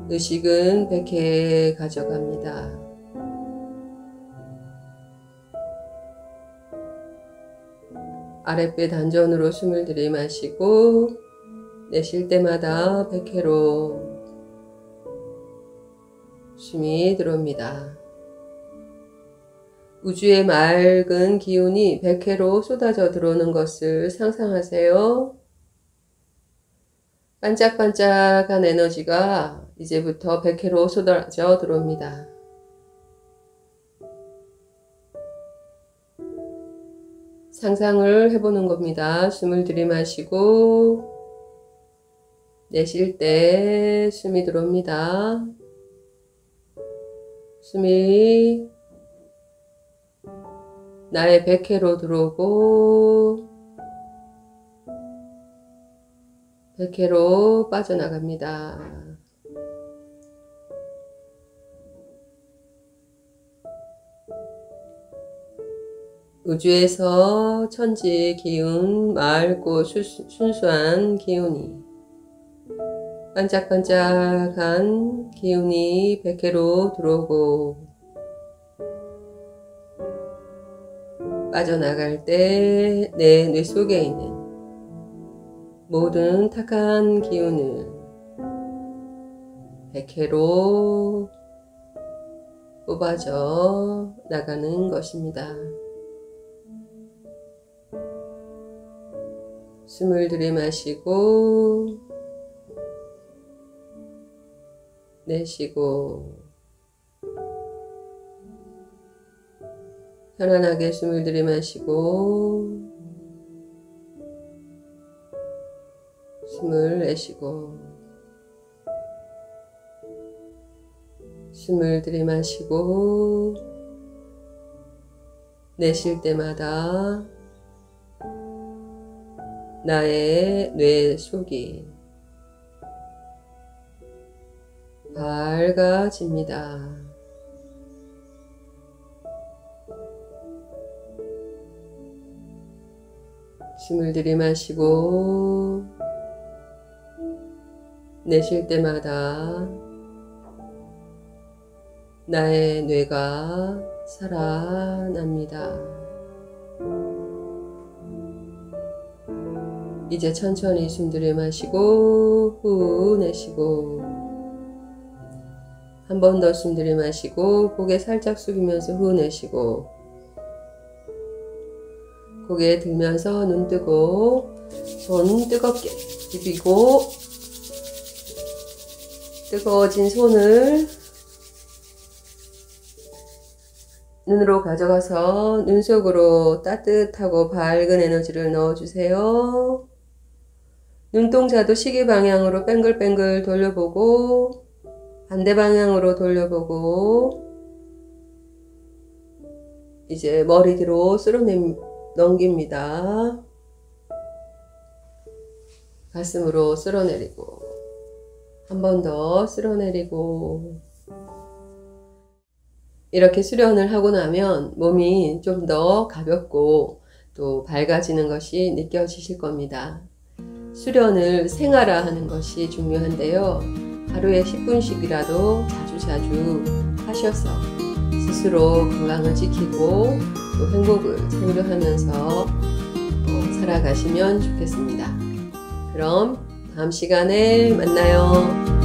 Speaker 1: 의식은 백회에 가져갑니다. 아랫배 단전으로 숨을 들이마시고 내쉴 때마다 백회로 숨이 들어옵니다. 우주의 맑은 기운이 백회로 쏟아져 들어오는 것을 상상하세요. 반짝반짝한 에너지가 이제부터 백회로 쏟아져 들어옵니다. 상상을 해보는 겁니다. 숨을 들이마시고 내쉴 때 숨이 들어옵니다. 숨이 나의 백회로 들어오고 백회로 빠져나갑니다. 우주에서 천지 기운, 맑고 순수한 기운이, 반짝반짝한 기운이 백회로 들어오고 빠져나갈 때 내 뇌 속에 있는 모든 탁한 기운을 백회로 뽑아져 나가는 것입니다. 숨을 들이마시고 내쉬고 편안하게 숨을 들이마시고 숨을 내쉬고 숨을 들이마시고 내쉴 때마다 나의 뇌 속이 밝아집니다. 숨을 들이마시고 내쉴 때마다 나의 뇌가 살아납니다. 이제 천천히 숨 들이마시고 후 내쉬고 한 번 더 숨 들이마시고 고개 살짝 숙이면서 후 내쉬고 고개 들면서 눈 뜨고 손 뜨겁게 비비고 뜨거워진 손을 눈으로 가져가서 눈 속으로 따뜻하고 밝은 에너지를 넣어주세요. 눈동자도 시계 방향으로 뱅글뱅글 돌려보고 반대 방향으로 돌려보고 이제 머리 뒤로 넘깁니다. 가슴으로 쓸어내리고 한 번 더 쓸어내리고 이렇게 수련을 하고 나면 몸이 좀 더 가볍고 또 밝아지는 것이 느껴지실 겁니다. 수련을 생활화하는 것이 중요한데요. 하루에 10분씩이라도 자주 하셔서 스스로 건강을 지키고 또 행복을 창조하면서 살아가시면 좋겠습니다. 그럼 다음 시간에 만나요.